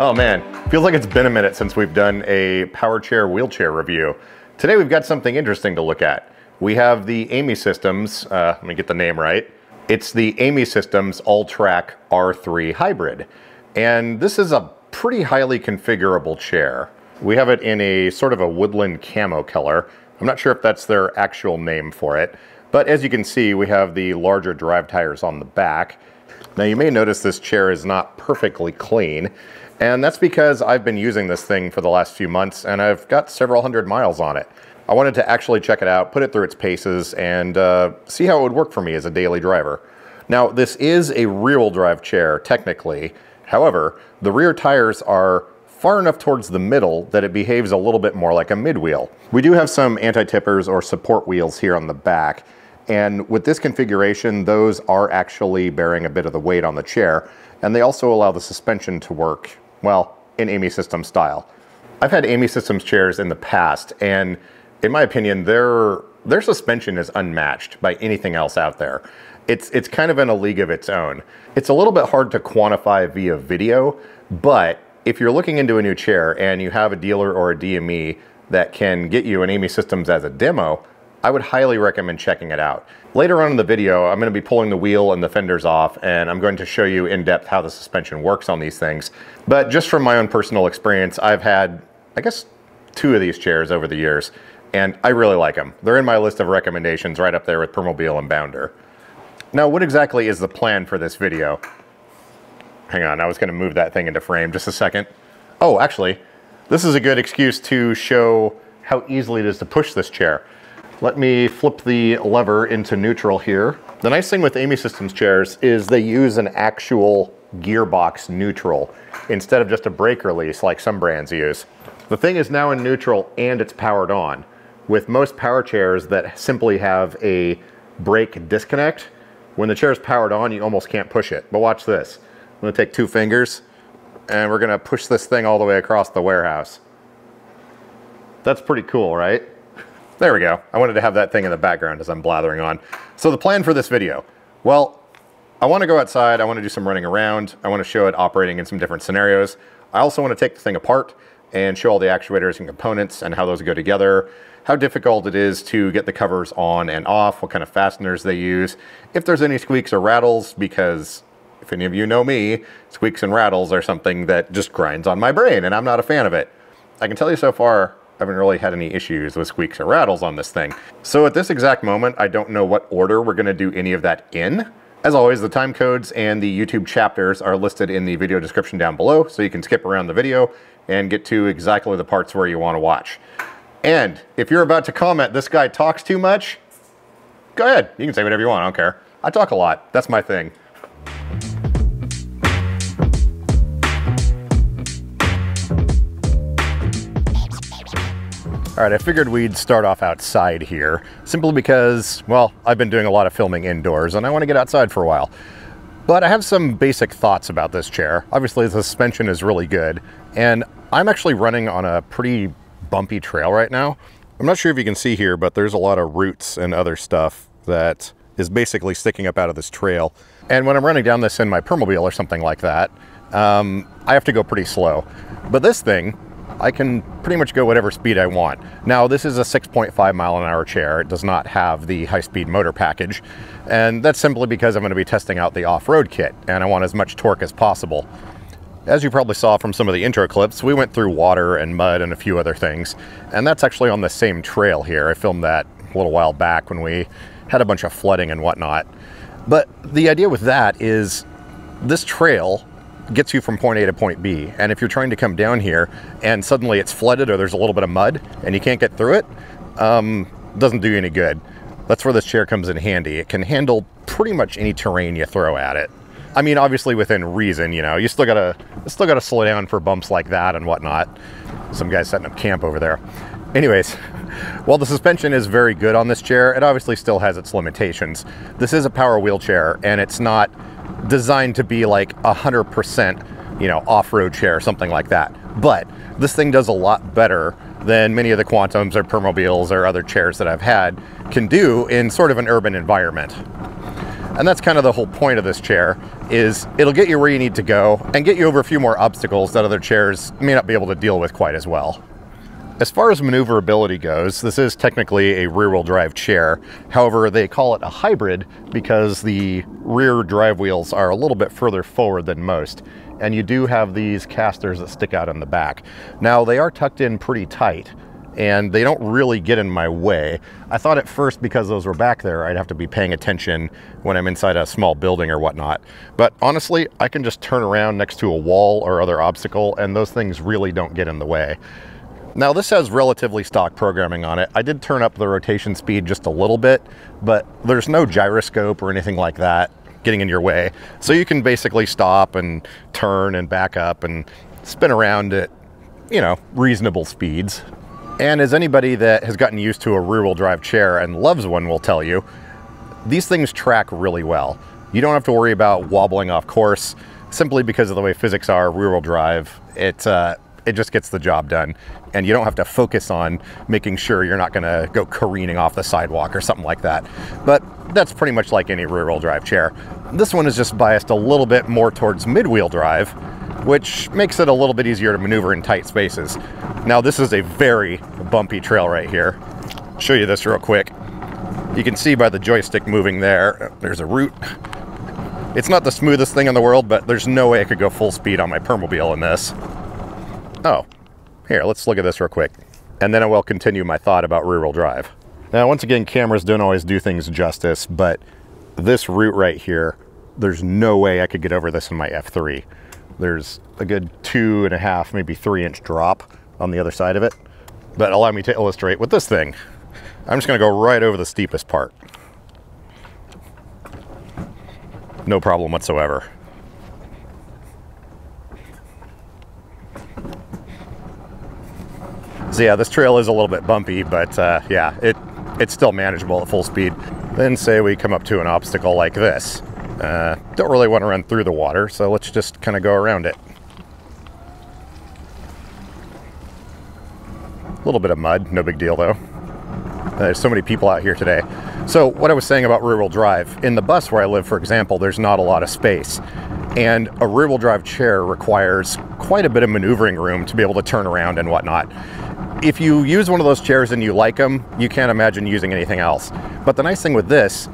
Oh man, feels like it's been a minute since we've done a powerchair wheelchair review. Today we've got something interesting to look at. We have the Amysystems, let me get the name right. It's the Amysystems Alltrack R3 Hybrid. And this is a pretty highly configurable chair. We have it in a sort of a woodland camo color. I'm not sure if that's their actual name for it, but as you can see, we have the larger drive tires on the back. Now you may notice this chair is not perfectly clean, and that's because I've been using this thing for the last few months and I've got several hundred miles on it. I wanted to actually check it out, put it through its paces, and see how it would work for me as a daily driver. Now this is a rear-wheel drive chair, technically. However, the rear tires are far enough towards the middle that it behaves a little bit more like a mid-wheel. We do have some anti-tippers or support wheels here on the back, and with this configuration, those are actually bearing a bit of the weight on the chair, and they also allow the suspension to work, well, in Amysystems style. I've had Amysystems chairs in the past, and in my opinion, their suspension is unmatched by anything else out there. It's kind of in a league of its own. It's a little bit hard to quantify via video, but if you're looking into a new chair and you have a dealer or a DME that can get you an Amysystems as a demo, I would highly recommend checking it out. Later on in the video, I'm going to be pulling the wheel and the fenders off, and I'm going to show you in depth how the suspension works on these things. But just from my own personal experience, I've had, I guess, 2 of these chairs over the years, and I really like them. They're in my list of recommendations right up there with Permobil and Bounder. Now, what exactly is the plan for this video? Hang on, I was going to move that thing into frame just a second. Oh, actually, this is a good excuse to show how easily it is to push this chair. Let me flip the lever into neutral here. The nice thing with Amysystems chairs is they use an actual gearbox neutral instead of just a brake release like some brands use. The thing is now in neutral and it's powered on. With most power chairs that simply have a brake disconnect, when the chair is powered on, you almost can't push it. But watch this. I'm going to take 2 fingers and we're going to push this thing all the way across the warehouse. That's pretty cool, right? There we go. I wanted to have that thing in the background as I'm blathering on. So the plan for this video, well, I want to go outside. I want to do some running around. I want to show it operating in some different scenarios. I also want to take the thing apart and show all the actuators and components and how those go together, how difficult it is to get the covers on and off, what kind of fasteners they use, if there's any squeaks or rattles, because if any of you know me, squeaks and rattles are something that just grinds on my brain and I'm not a fan of it. I can tell you so far, I haven't really had any issues with squeaks or rattles on this thing. So at this exact moment, I don't know what order we're going to do any of that in. As always, the time codes and the YouTube chapters are listed in the video description down below, so you can skip around the video and get to exactly the parts where you want to watch. And if you're about to comment, this guy talks too much, go ahead. You can say whatever you want, I don't care. I talk a lot, that's my thing. All right, I figured we'd start off outside here, simply because, well, I've been doing a lot of filming indoors and I want to get outside for a while. But I have some basic thoughts about this chair. Obviously, the suspension is really good, and I'm actually running on a pretty bumpy trail right now. I'm not sure if you can see here, but there's a lot of roots and other stuff that is basically sticking up out of this trail. And when I'm running down this in my Permobil or something like that, I have to go pretty slow. But this thing, I can pretty much go whatever speed I want. Now, this is a 6.5 mile an hour chair. It does not have the high-speed motor package, and that's simply because I'm going to be testing out the off-road kit, and I want as much torque as possible. As you probably saw from some of the intro clips, we went through water and mud and a few other things, and that's actually on the same trail here. I filmed that a little while back when we had a bunch of flooding and whatnot. But the idea with that is this trail gets you from point A to point B, and if you're trying to come down here and suddenly it's flooded or there's a little bit of mud and you can't get through it, doesn't do you any good. That's where this chair comes in handy. It can handle pretty much any terrain you throw at it. I mean, obviously within reason, you know, you still gotta slow down for bumps like that and whatnot. Some guy's setting up camp over there. Anyways, while the suspension is very good on this chair, it obviously still has its limitations. This is a power wheelchair, and it's not designed to be like 100%, you know, off-road chair or something like that. But this thing does a lot better than many of the Quantums or Permobils or other chairs that I've had can do in sort of an urban environment. And that's kind of the whole point of this chair, is it'll get you where you need to go and get you over a few more obstacles that other chairs may not be able to deal with quite as well. As far as maneuverability goes, this is technically a rear-wheel drive chair. However, they call it a hybrid because the rear drive wheels are a little bit further forward than most. And you do have these casters that stick out on the back. Now, they are tucked in pretty tight, and they don't really get in my way. I thought at first, because those were back there, I'd have to be paying attention when I'm inside a small building or whatnot. But honestly, I can just turn around next to a wall or other obstacle, and those things really don't get in the way. Now, this has relatively stock programming on it. I did turn up the rotation speed just a little bit, but there's no gyroscope or anything like that getting in your way. So you can basically stop and turn and back up and spin around at, you know, reasonable speeds. And as anybody that has gotten used to a rear-wheel drive chair and loves one will tell you, these things track really well. You don't have to worry about wobbling off course simply because of the way physics are rear-wheel drive. It just gets the job done, and you don't have to focus on making sure you're not gonna go careening off the sidewalk or something like that. But that's pretty much like any rear-wheel drive chair. This one is just biased a little bit more towards mid-wheel drive, which makes it a little bit easier to maneuver in tight spaces. Now, this is a very bumpy trail right here. I'll show you this real quick. You can see by the joystick moving there, there's a root. It's not the smoothest thing in the world, but there's no way I could go full speed on my Permobil in this. Oh, here, let's look at this real quick, and then I will continue my thought about rear-wheel drive. Now, once again, cameras don't always do things justice, but this route right here, there's no way I could get over this in my F3. There's a good 2.5, maybe 3-inch drop on the other side of it. But allow me to illustrate with this thing. I'm just gonna go right over the steepest part. No problem whatsoever. So yeah, this trail is a little bit bumpy, but yeah, it's still manageable at full speed. Then say we come up to an obstacle like this. Don't really want to run through the water, so let's just kind of go around it. A little bit of mud, no big deal though. There's so many people out here today. So what I was saying about rear-wheel drive, in the bus where I live, for example, there's not a lot of space. And a rear-wheel drive chair requires quite a bit of maneuvering room to be able to turn around and whatnot. If you use one of those chairs and you like them, you can't imagine using anything else. But the nice thing with this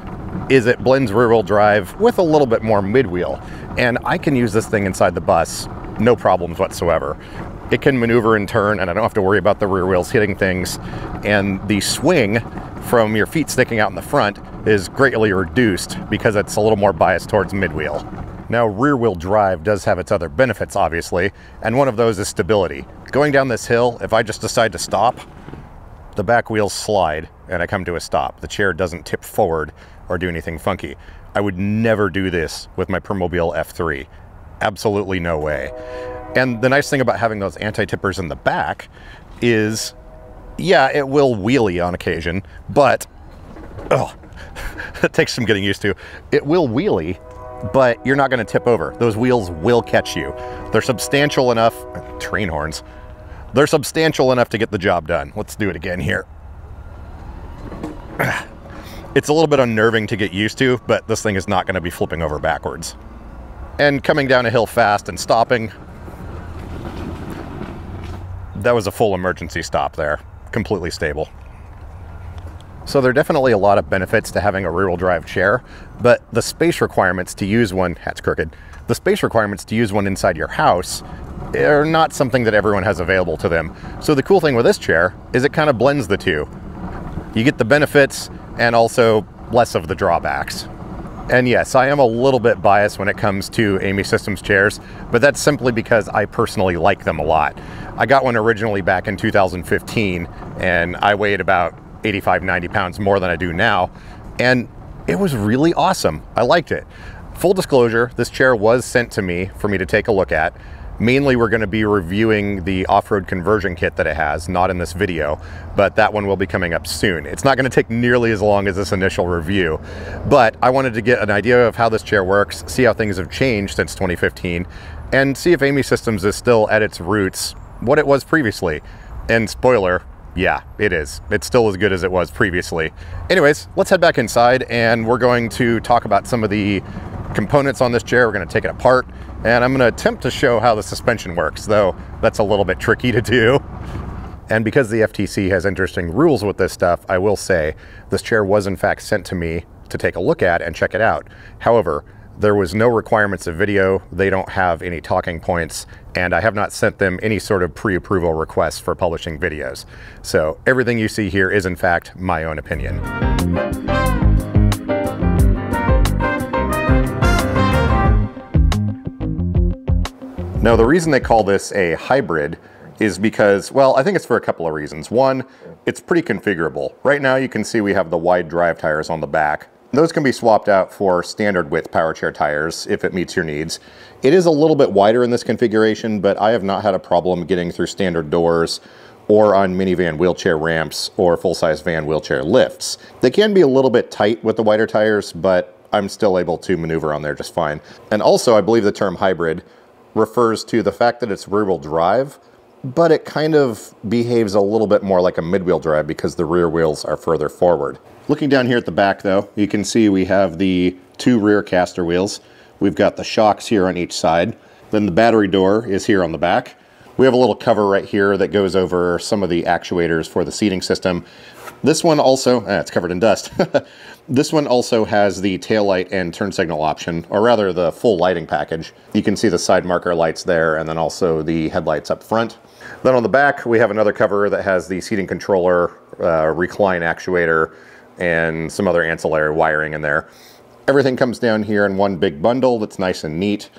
is it blends rear-wheel drive with a little bit more mid-wheel. And I can use this thing inside the bus, no problems whatsoever. It can maneuver and turn, and I don't have to worry about the rear wheels hitting things. And the swing from your feet sticking out in the front is greatly reduced because it's a little more biased towards mid-wheel. Now, rear-wheel drive does have its other benefits, obviously, and one of those is stability. Going down this hill, if I just decide to stop, the back wheels slide and I come to a stop. The chair doesn't tip forward or do anything funky. I would never do this with my Permobil F3. Absolutely no way. And the nice thing about having those anti-tippers in the back is, yeah, it will wheelie on occasion, but, oh, it takes some getting used to. It will wheelie, but you're not going to tip over. Those wheels will catch you. They're substantial enough, train horns, they're substantial enough to get the job done. Let's do it again here. It's a little bit unnerving to get used to, but this thing is not going to be flipping over backwards. And coming down a hill fast and stopping, that was a full emergency stop there. Completely stable. So there are definitely a lot of benefits to having a rear-wheel drive chair, but the space requirements to use one, hat's crooked, the space requirements to use one inside your house are not something that everyone has available to them. So the cool thing with this chair is it kind of blends the two. You get the benefits and also less of the drawbacks. And yes, I am a little bit biased when it comes to Amysystems chairs, but that's simply because I personally like them a lot. I got one originally back in 2015, and I weighed about 85, 90 pounds more than I do now, and it was really awesome. I liked it. Full disclosure, this chair was sent to me for me to take a look at. Mainly, we're going to be reviewing the off-road conversion kit that it has, not in this video, but that one will be coming up soon. It's not going to take nearly as long as this initial review, but I wanted to get an idea of how this chair works, see how things have changed since 2015, and see if Amysystems is still at its roots what it was previously. And spoiler, Yeah, it is. It's still as good as it was previously. Anyways, let's head back inside and we're going to talk about some of the components on this chair. We're going to take it apart and I'm going to attempt to show how the suspension works, though that's a little bit tricky to do. And because the FTC has interesting rules with this stuff, I will say this chair was in fact sent to me to take a look at and check it out. However, there was no requirements of video, they don't have any talking points, and I have not sent them any sort of pre-approval requests for publishing videos. So everything you see here is in fact my own opinion. Now the reason they call this a hybrid is because, well, I think it's for a couple of reasons. One, it's pretty configurable. Right now you can see we have the wide drive tires on the back. Those can be swapped out for standard width powerchair tires if it meets your needs. It is a little bit wider in this configuration, but I have not had a problem getting through standard doors or on minivan wheelchair ramps or full-size van wheelchair lifts. They can be a little bit tight with the wider tires, but I'm still able to maneuver on there just fine. And also, I believe the term hybrid refers to the fact that it's rear-wheel drive, but it kind of behaves a little bit more like a mid-wheel drive because the rear wheels are further forward. Looking down here at the back though, you can see we have the two rear caster wheels. We've got the shocks here on each side. Then the battery door is here on the back. We have a little cover right here that goes over some of the actuators for the seating system. This one also, it's covered in dust. This one also has the taillight and turn signal option, or rather the full lighting package. You can see the side marker lights there and then also the headlights up front. Then on the back, we have another cover that has the seating controller, recline actuator, and some other ancillary wiring in there. Everything comes down here in one big bundle that's nice and neat.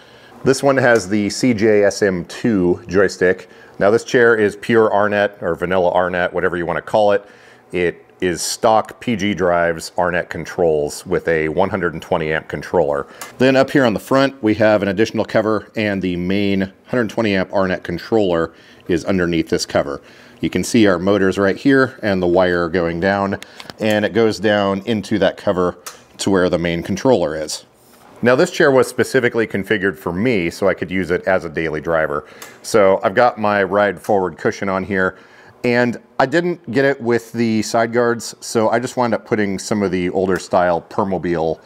This one has the CJSM2 joystick. Now this chair is pure RNet or vanilla RNet, whatever you want to call it. It is stock PG drives RNet controls with a 120 amp controller. Then up here on the front, we have an additional cover and the main 120 amp RNet controller is underneath this cover. You can see our motors right here and the wire going down, and it goes down into that cover to where the main controller is. Now this chair was specifically configured for me so I could use it as a daily driver. So I've got my ride forward cushion on here, and I didn't get it with the side guards, so I just wound up putting some of the older style Permobil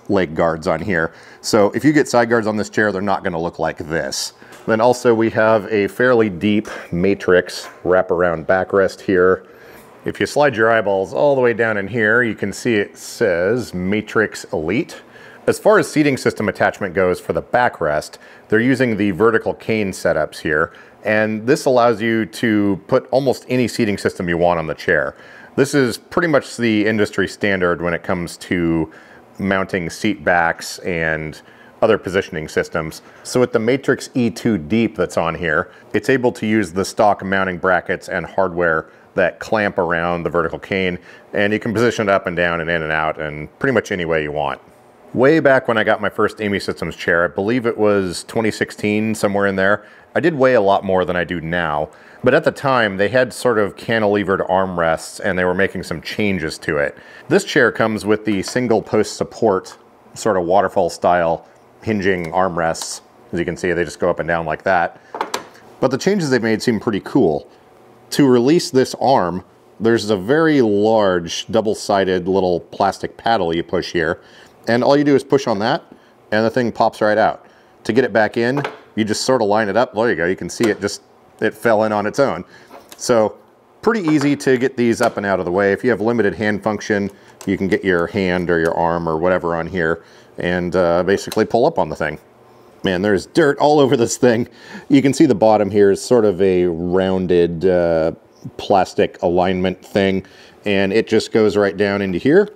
leg guards on here. So if you get side guards on this chair, they're not going to look like this. Then also we have a fairly deep matrix wraparound backrest here. If you slide your eyeballs all the way down in here, you can see it says Matrix Elite. As far as seating system attachment goes for the backrest, they're using the vertical cane setups here, and this allows you to put almost any seating system you want on the chair. This is pretty much the industry standard when it comes to mounting seat backs and other positioning systems. So with the Matrix E2 Deep that's on here, it's able to use the stock mounting brackets and hardware that clamp around the vertical cane, and you can position it up and down and in and out and pretty much any way you want. Way back when I got my first Amysystems chair, I believe it was 2016, somewhere in there, I did weigh a lot more than I do now, but at the time they had sort of cantilevered armrests and they were making some changes to it. This chair comes with the single post support, sort of waterfall style hinging armrests. As you can see, they just go up and down like that. But the changes they've made seem pretty cool. To release this arm, there's a very large double-sided little plastic paddle you push here, and all you do is push on that and the thing pops right out. To get it back in, you just sort of line it up. There you go, you can see it fell in on its own. So pretty easy to get these up and out of the way. If you have limited hand function, you can get your hand or your arm or whatever on here and basically pull up on the thing. Man, there's dirt all over this thing. You can see the bottom here is sort of a rounded plastic alignment thing, and it just goes right down into here,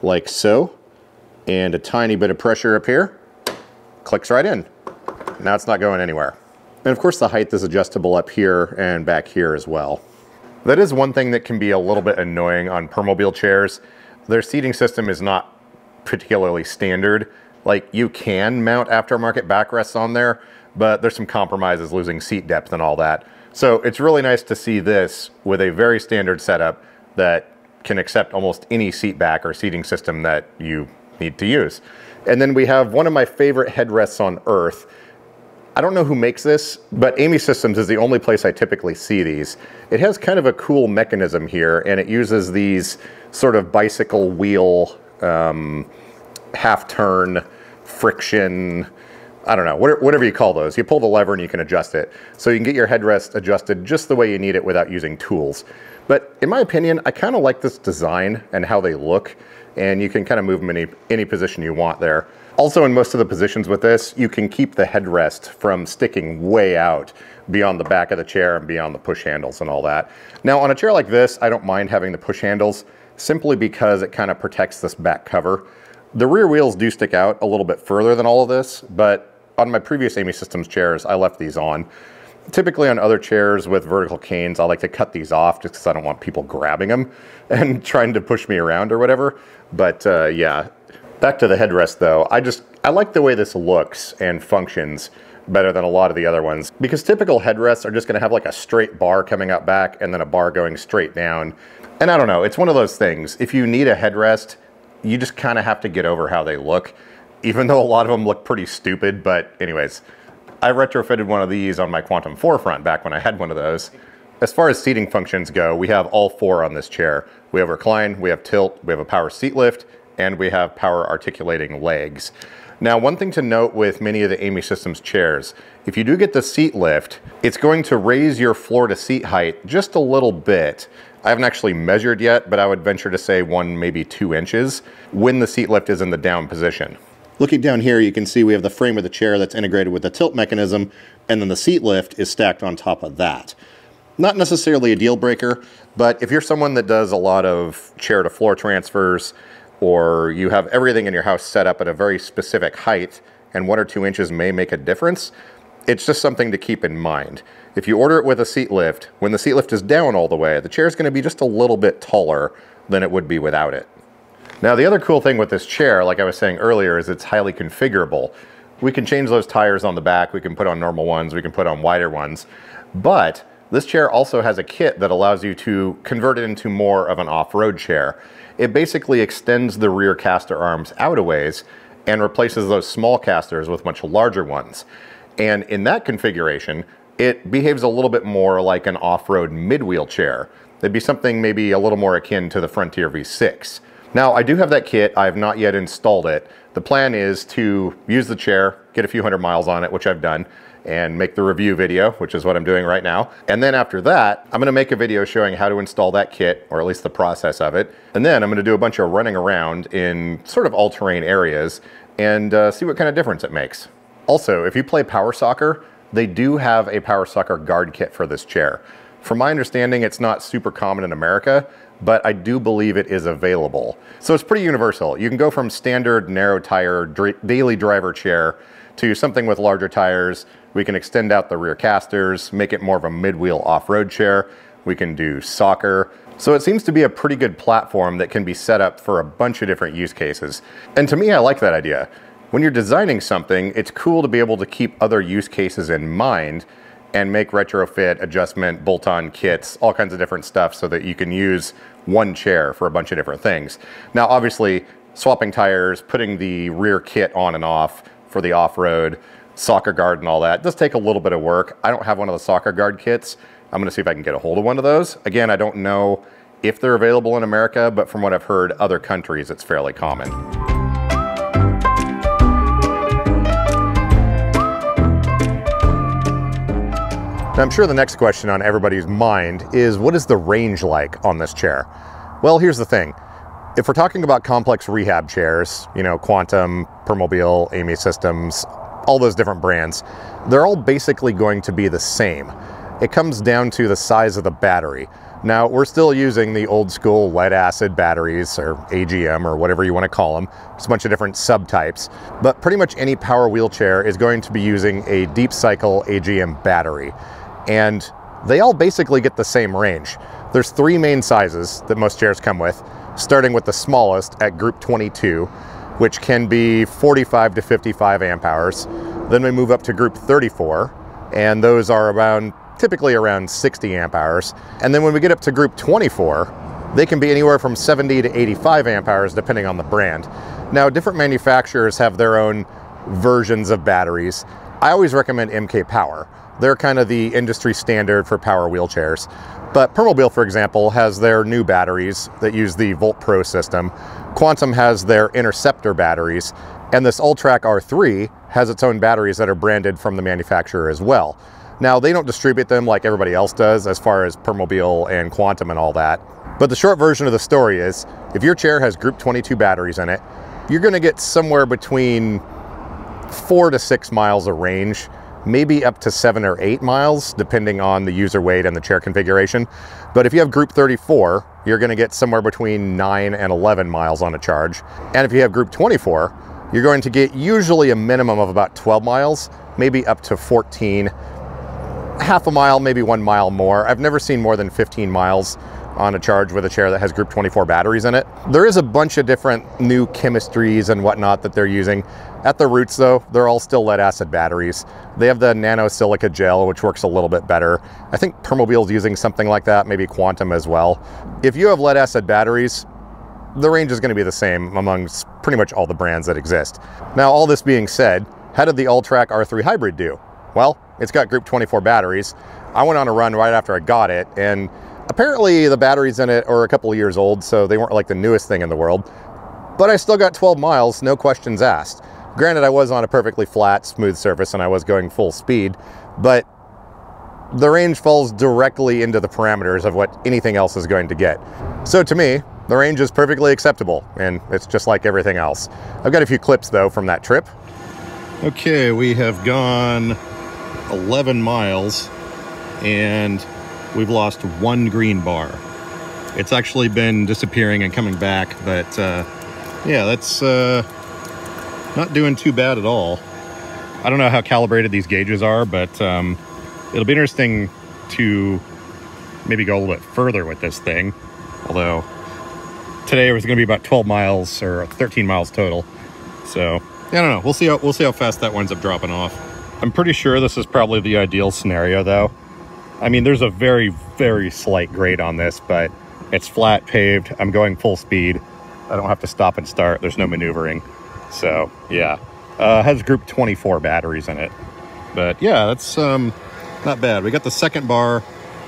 like so. And a tiny bit of pressure up here, clicks right in. Now it's not going anywhere. And of course the height is adjustable up here and back here as well. That is one thing that can be a little bit annoying on Permobil chairs. Their seating system is not particularly standard. Like, you can mount aftermarket backrests on there, but there's some compromises, losing seat depth and all that. So it's really nice to see this with a very standard setup that can accept almost any seat back or seating system that you need to use. And then we have one of my favorite headrests on earth. I don't know who makes this, but Amysystems is the only place I typically see these. It has kind of a cool mechanism here, and it uses these sort of bicycle wheel, half-turn, friction, I don't know, whatever you call those. You pull the lever and you can adjust it. So you can get your headrest adjusted just the way you need it without using tools. But in my opinion, I kind of like this design and how they look, and you can kind of move them in any position you want there. Also, in most of the positions with this, you can keep the headrest from sticking way out beyond the back of the chair and beyond the push handles and all that. Now, on a chair like this, I don't mind having the push handles simply because it kind of protects this back cover. The rear wheels do stick out a little bit further than all of this, but on my previous Amysystems chairs, I left these on. Typically on other chairs with vertical canes, I like to cut these off just because I don't want people grabbing them and trying to push me around or whatever. But yeah, back to the headrest though. I like the way this looks and functions better than a lot of the other ones, because typical headrests are just going to have like a straight bar coming out back and then a bar going straight down. And I don't know, it's one of those things. If you need a headrest, you just kind of have to get over how they look, even though a lot of them look pretty stupid. But anyways, I retrofitted one of these on my Quantum Forefront back when I had one of those. As far as seating functions go, we have all four on this chair. We have recline, we have tilt, we have a power seat lift, and we have power articulating legs. Now, one thing to note with many of the Amysystems chairs, if you do get the seat lift, it's going to raise your floor to seat height just a little bit. I haven't actually measured yet, but I would venture to say 1, maybe 2 inches when the seat lift is in the down position. Looking down here, you can see we have the frame of the chair that's integrated with the tilt mechanism, and then the seat lift is stacked on top of that. Not necessarily a deal breaker, but if you're someone that does a lot of chair to floor transfers, or you have everything in your house set up at a very specific height, and 1 or 2 inches may make a difference, it's just something to keep in mind. If you order it with a seat lift, when the seat lift is down all the way, the chair is going to be just a little bit taller than it would be without it. Now, the other cool thing with this chair, like I was saying earlier, is it's highly configurable. We can change those tires on the back, we can put on normal ones, we can put on wider ones, but this chair also has a kit that allows you to convert it into more of an off-road chair. It basically extends the rear caster arms out a ways and replaces those small casters with much larger ones. And in that configuration, it behaves a little bit more like an off-road mid-wheel chair. It'd be something maybe a little more akin to the Frontier V6. Now, I do have that kit. I have not yet installed it. The plan is to use the chair, get a few hundred miles on it, which I've done, and make the review video, which is what I'm doing right now. And then after that, I'm gonna make a video showing how to install that kit, or at least the process of it. And then I'm gonna do a bunch of running around in sort of all-terrain areas and see what kind of difference it makes. Also, if you play power soccer, they do have a power soccer guard kit for this chair. From my understanding, it's not super common in America, but I do believe it is available. So it's pretty universal. You can go from standard narrow tire daily driver chair to something with larger tires. We can extend out the rear casters, make it more of a mid-wheel off-road chair. We can do soccer. So it seems to be a pretty good platform that can be set up for a bunch of different use cases. And to me, I like that idea. When you're designing something, it's cool to be able to keep other use cases in mind and make retrofit, adjustment, bolt-on kits, all kinds of different stuff so that you can use one chair for a bunch of different things. Now, obviously, swapping tires, putting the rear kit on and off for the off-road, soccer guard and all that does take a little bit of work. I don't have one of the soccer guard kits. I'm gonna see if I can get a hold of one of those. Again, I don't know if they're available in America, but from what I've heard, other countries, it's fairly common. Now, I'm sure the next question on everybody's mind is, what is the range like on this chair? Well, here's the thing. If we're talking about complex rehab chairs, you know, Quantum, Permobil, Amysystems, all those different brands, they're all basically going to be the same. It comes down to the size of the battery. Now, we're still using the old school lead acid batteries, or AGM, or whatever you want to call them. There's a bunch of different subtypes, but pretty much any power wheelchair is going to be using a deep cycle AGM battery. And they all basically get the same range. There's 3 main sizes that most chairs come with, starting with the smallest at group 22, which can be 45 to 55 amp hours. Then we move up to group 34, and those are typically around 60 amp hours. And then when we get up to group 24, they can be anywhere from 70 to 85 amp hours, depending on the brand. Now, different manufacturers have their own versions of batteries. I always recommend MK Power. They're kind of the industry standard for power wheelchairs. But Permobil, for example, has their new batteries that use the Volt Pro system. Quantum has their Interceptor batteries, and this Alltrack R3 has its own batteries that are branded from the manufacturer as well. Now, they don't distribute them like everybody else does as far as Permobil and Quantum and all that. But the short version of the story is, if your chair has Group 22 batteries in it, you're going to get somewhere between 4 to 6 miles of range, maybe up to 7 or 8 miles, depending on the user weight and the chair configuration. But if you have Group 34, you're going to get somewhere between 9 and 11 miles on a charge. And if you have Group 24, you're going to get usually a minimum of about 12 miles, maybe up to 14, half a mile, maybe 1 mile more. I've never seen more than 15 miles on a charge with a chair that has Group 24 batteries in it. There is a bunch of different new chemistries and whatnot that they're using. At the roots though, they're all still lead acid batteries. They have the nano silica gel, which works a little bit better. I think Permobil's using something like that, maybe Quantum as well. If you have lead acid batteries, the range is going to be the same among pretty much all the brands that exist. Now, all this being said, how did the Alltrack R3 Hybrid do? Well, it's got Group 24 batteries. I went on a run right after I got it, and apparently the batteries in it are a couple of years old, so they weren't like the newest thing in the world. But I still got 12 miles, no questions asked. Granted, I was on a perfectly flat, smooth surface and I was going full speed, but the range falls directly into the parameters of what anything else is going to get. So to me, the range is perfectly acceptable, and it's just like everything else. I've got a few clips though from that trip. Okay, we have gone 11 miles and we've lost 1 green bar. It's actually been disappearing and coming back, but yeah, that's not doing too bad at all. I don't know how calibrated these gauges are, but it'll be interesting to maybe go a little bit further with this thing. Although today it was going to be about 12 miles or 13 miles total. So I don't know. We'll see how fast that winds up dropping off. I'm pretty sure this is probably the ideal scenario though. I mean, there's a very, very slight grade on this, but it's flat paved. I'm going full speed. I don't have to stop and start. There's no maneuvering. So yeah, has Group 24 batteries in it. But yeah, that's not bad. We got the second bar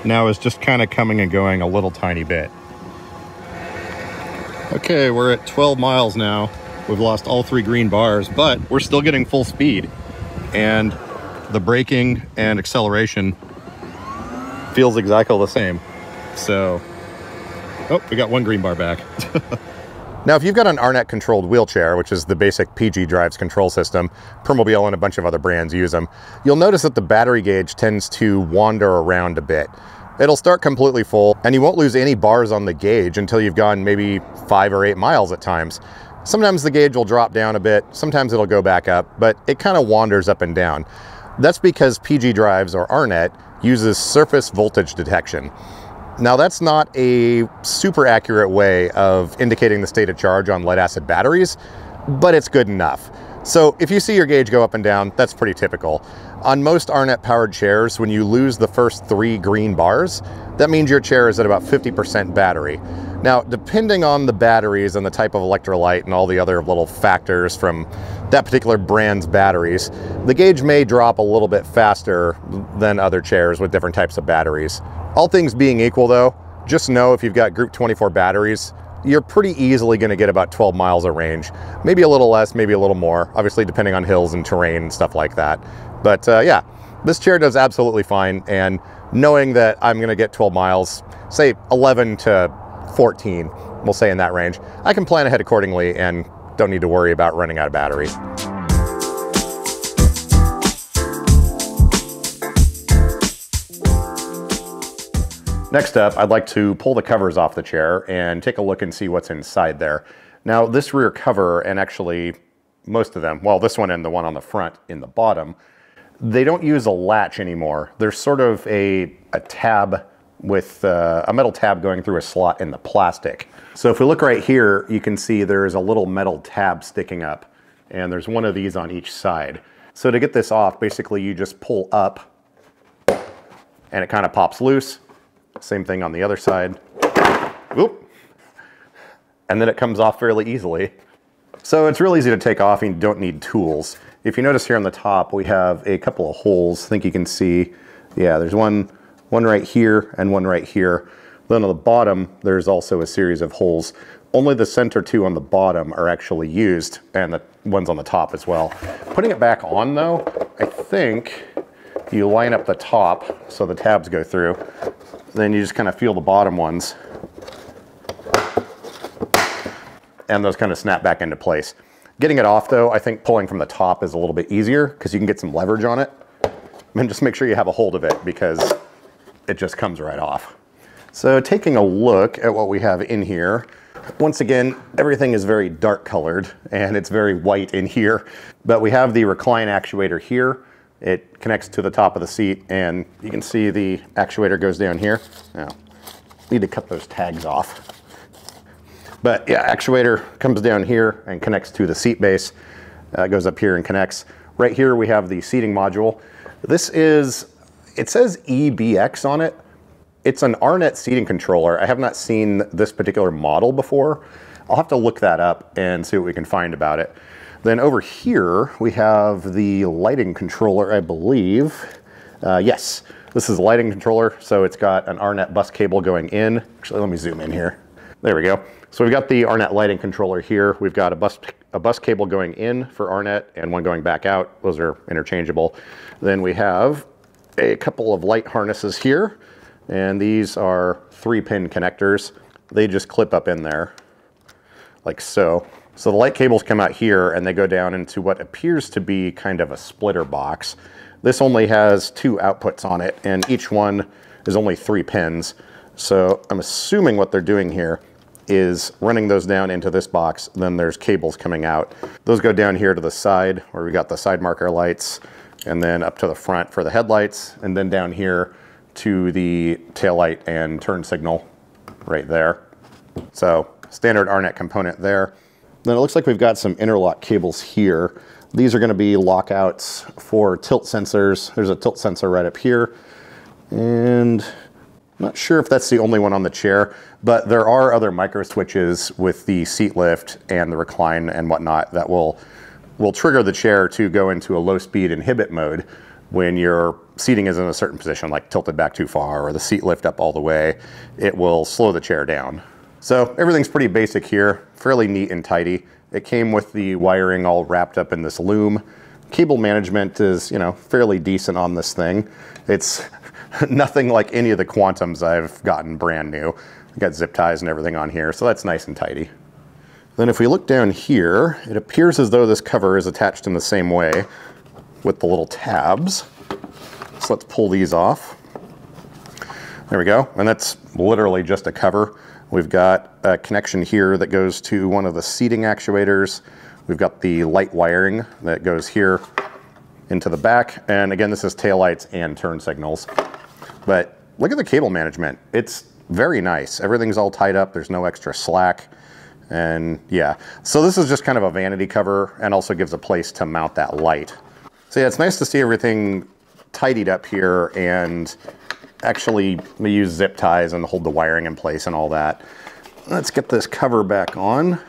now is just kind of coming and going a little tiny bit. Okay, we're at 12 miles now. We've lost all 3 green bars, but we're still getting full speed. And the braking and acceleration feels exactly the same. So, oh, we got 1 green bar back. Now, if you've got an Arnett controlled wheelchair, which is the basic PG Drives control system, Permobil and a bunch of other brands use them, you'll notice that the battery gauge tends to wander around a bit. It'll start completely full, and you won't lose any bars on the gauge until you've gone maybe 5 or 8 miles at times. Sometimes the gauge will drop down a bit, sometimes it'll go back up, but it kind of wanders up and down. That's because PG Drives, or Arnett, uses surface voltage detection. Now, that's not a super accurate way of indicating the state of charge on lead acid batteries, but it's good enough. So if you see your gauge go up and down, that's pretty typical. On most Arnett powered chairs, when you lose the first 3 green bars, that means your chair is at about 50% battery. Now, depending on the batteries and the type of electrolyte and all the other little factors from that particular brand's batteries, the gauge may drop a little bit faster than other chairs with different types of batteries. All things being equal though, just know if you've got Group 24 batteries, you're pretty easily going to get about 12 miles of range. Maybe a little less, maybe a little more, obviously depending on hills and terrain and stuff like that. But yeah, this chair does absolutely fine, and knowing that I'm going to get 12 miles, say 11 to 14, we'll say in that range, I can plan ahead accordingly and don't need to worry about running out of battery. Next up, I'd like to pull the covers off the chair and take a look and see what's inside there. Now, this rear cover, and actually most of them, well, this one and the one on the front in the bottom, they don't use a latch anymore. There's sort of a tab with a metal tab going through a slot in the plastic. So if we look right here, you can see there's a little metal tab sticking up, and there's one of these on each side. So to get this off, basically you just pull up and it kind of pops loose. Same thing on the other side. Whoop. And then it comes off fairly easily. So it's real easy to take off and you don't need tools. If you notice here on the top, we have a couple of holes. I think you can see, yeah, there's one right here and one right here. Then on the bottom, there's also a series of holes. Only the center two on the bottom are actually used, and the ones on the top as well. Putting it back on though, I think you line up the top so the tabs go through. Then you just kind of feel the bottom ones. And those kind of snap back into place. Getting it off though, I think pulling from the top is a little bit easier because you can get some leverage on it. And just make sure you have a hold of it because it just comes right off. So taking a look at what we have in here, once again, everything is very dark colored and it's very white in here, but we have the recline actuator here. It connects to the top of the seat and you can see the actuator goes down here. Now, need to cut those tags off. But yeah, actuator comes down here and connects to the seat base. Goes up here and connects. Right here we have the seating module. This is, it says EBX on it. It's an RNet seating controller. I have not seen this particular model before. I'll have to look that up and see what we can find about it. Then over here we have the lighting controller, I believe. Yes, this is a lighting controller. So it's got an RNet bus cable going in. Actually, let me zoom in here. There we go. So we've got the RNet lighting controller here. We've got a bus cable going in for RNet and one going back out. Those are interchangeable. Then we have a couple of light harnesses here, and these are 3-pin connectors. They just clip up in there like so. So the light cables come out here and they go down into what appears to be kind of a splitter box. This only has 2 outputs on it and each one is only 3 pins. So I'm assuming what they're doing here is running those down into this box, then there's cables coming out. Those go down here to the side where we got the side marker lights, and then up to the front for the headlights, and then down here to the taillight and turn signal right there. So standard RNet component there. Then it looks like we've got some interlock cables here. These are going to be lockouts for tilt sensors. There's a tilt sensor right up here, and I'm not sure if that's the only one on the chair, but there are other micro switches with the seat lift and the recline and whatnot that will trigger the chair to go into a low speed inhibit mode when your seating is in a certain position, like tilted back too far or the seat lift up all the way. It will slow the chair down. So everything's pretty basic here, fairly neat and tidy. It came with the wiring all wrapped up in this loom. Cable management is, fairly decent on this thing. It's nothing like any of the Quantums I've gotten brand new. I've got zip ties and everything on here, so that's nice and tidy. Then if we look down here, it appears as though this cover is attached in the same way with the little tabs. So let's pull these off. There we go, and that's literally just a cover. We've got a connection here that goes to one of the seating actuators. We've got the light wiring that goes here into the back, and again, this is taillights and turn signals. But look at the cable management. It's very nice. Everything's all tied up. There's no extra slack. And yeah, so this is just kind of a vanity cover and also gives a place to mount that light. So yeah, it's nice to see everything tidied up here, and actually we use zip ties and hold the wiring in place and all that. Let's get this cover back on.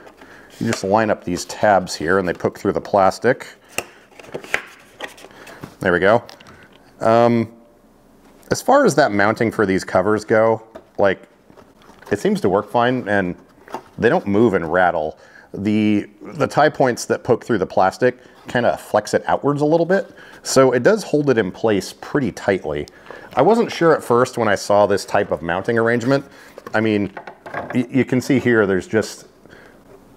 You just line up these tabs here and they poke through the plastic. There we go. As far as that mounting for these covers go, like, it seems to work fine and they don't move and rattle. The tie points that poke through the plastic kind of flex it outwards a little bit, so it does hold it in place pretty tightly. I wasn't sure at first when I saw this type of mounting arrangement. I mean, you can see here there's just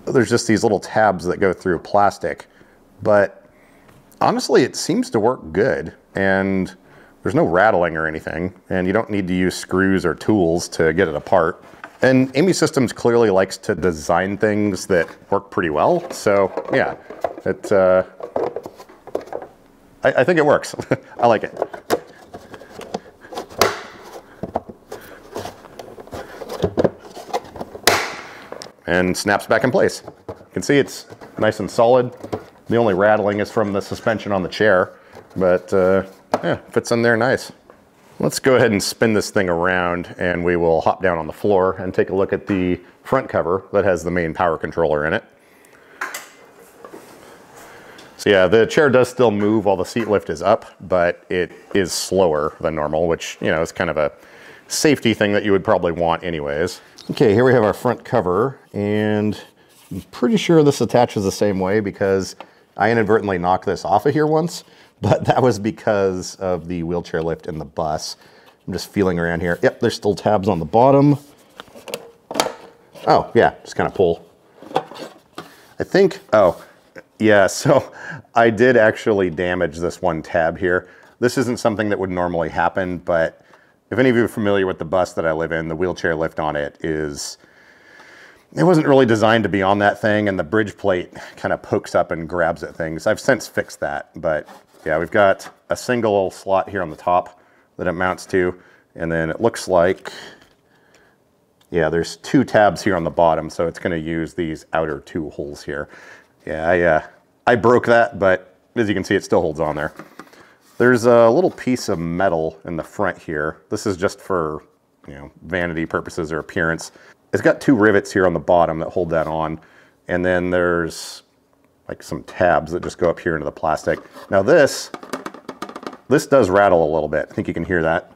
these little tabs that go through plastic, but honestly it seems to work good, and there's no rattling or anything, and you don't need to use screws or tools to get it apart. And Amysystems clearly likes to design things that work pretty well, so yeah, I think it works. I like it. And snaps back in place. You can see it's nice and solid. The only rattling is from the suspension on the chair, but yeah, fits in there nice. Let's go ahead and spin this thing around and we will hop down on the floor and take a look at the front cover that has the main power controller in it. So yeah, the chair does still move while the seat lift is up, but it is slower than normal, which, you know, is kind of a safety thing that you would probably want anyways. Okay, here we have our front cover, and I'm pretty sure this attaches the same way because I inadvertently knocked this off of here once, but that was because of the wheelchair lift in the bus. I'm just feeling around here. Yep, there's still tabs on the bottom. Oh, yeah, just kind of pull. I think, oh, yeah, so I did actually damage this one tab here. This isn't something that would normally happen, but if any of you are familiar with the bus that I live in, the wheelchair lift on it wasn't really designed to be on that thing, and the bridge plate kind of pokes up and grabs at things. I've since fixed that, but yeah, we've got a single slot here on the top that it mounts to, and then it looks like, yeah, there's 2 tabs here on the bottom, so it's going to use these outer 2 holes here. Yeah, I broke that, but as you can see, it still holds on there. There's a little piece of metal in the front here. This is just for, you know, vanity purposes or appearance. It's got 2 rivets here on the bottom that hold that on, and then there's like some tabs that just go up here into the plastic. Now this does rattle a little bit. I think you can hear that.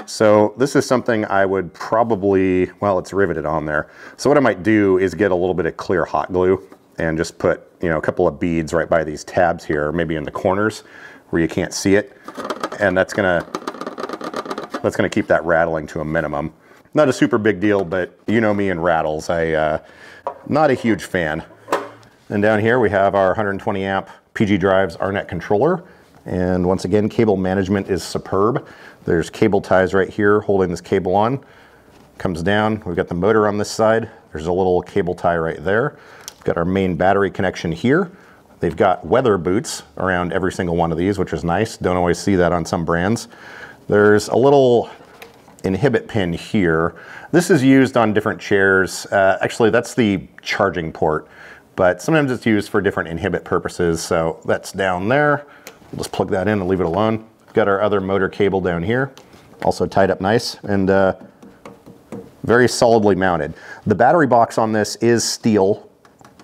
So this is something I would probably, well, it's riveted on there. So what I might do is get a little bit of clear hot glue and just put, you know, a couple of beads right by these tabs here, maybe in the corners where you can't see it. And that's gonna keep that rattling to a minimum. Not a super big deal, but you know me and rattles. Not a huge fan. And down here we have our 120 amp PG Drives RNet controller. And once again, cable management is superb. There's cable ties right here holding this cable on. Comes down, we've got the motor on this side. There's a little cable tie right there. We've got our main battery connection here. They've got weather boots around every single one of these, which is nice. Don't always see that on some brands. There's a little inhibit pin here. This is used on different chairs. Actually, that's the charging port, but sometimes it's used for different inhibit purposes. So that's down there. We'll just plug that in and leave it alone. Got our other motor cable down here, also tied up nice and very solidly mounted. The battery box on this is steel,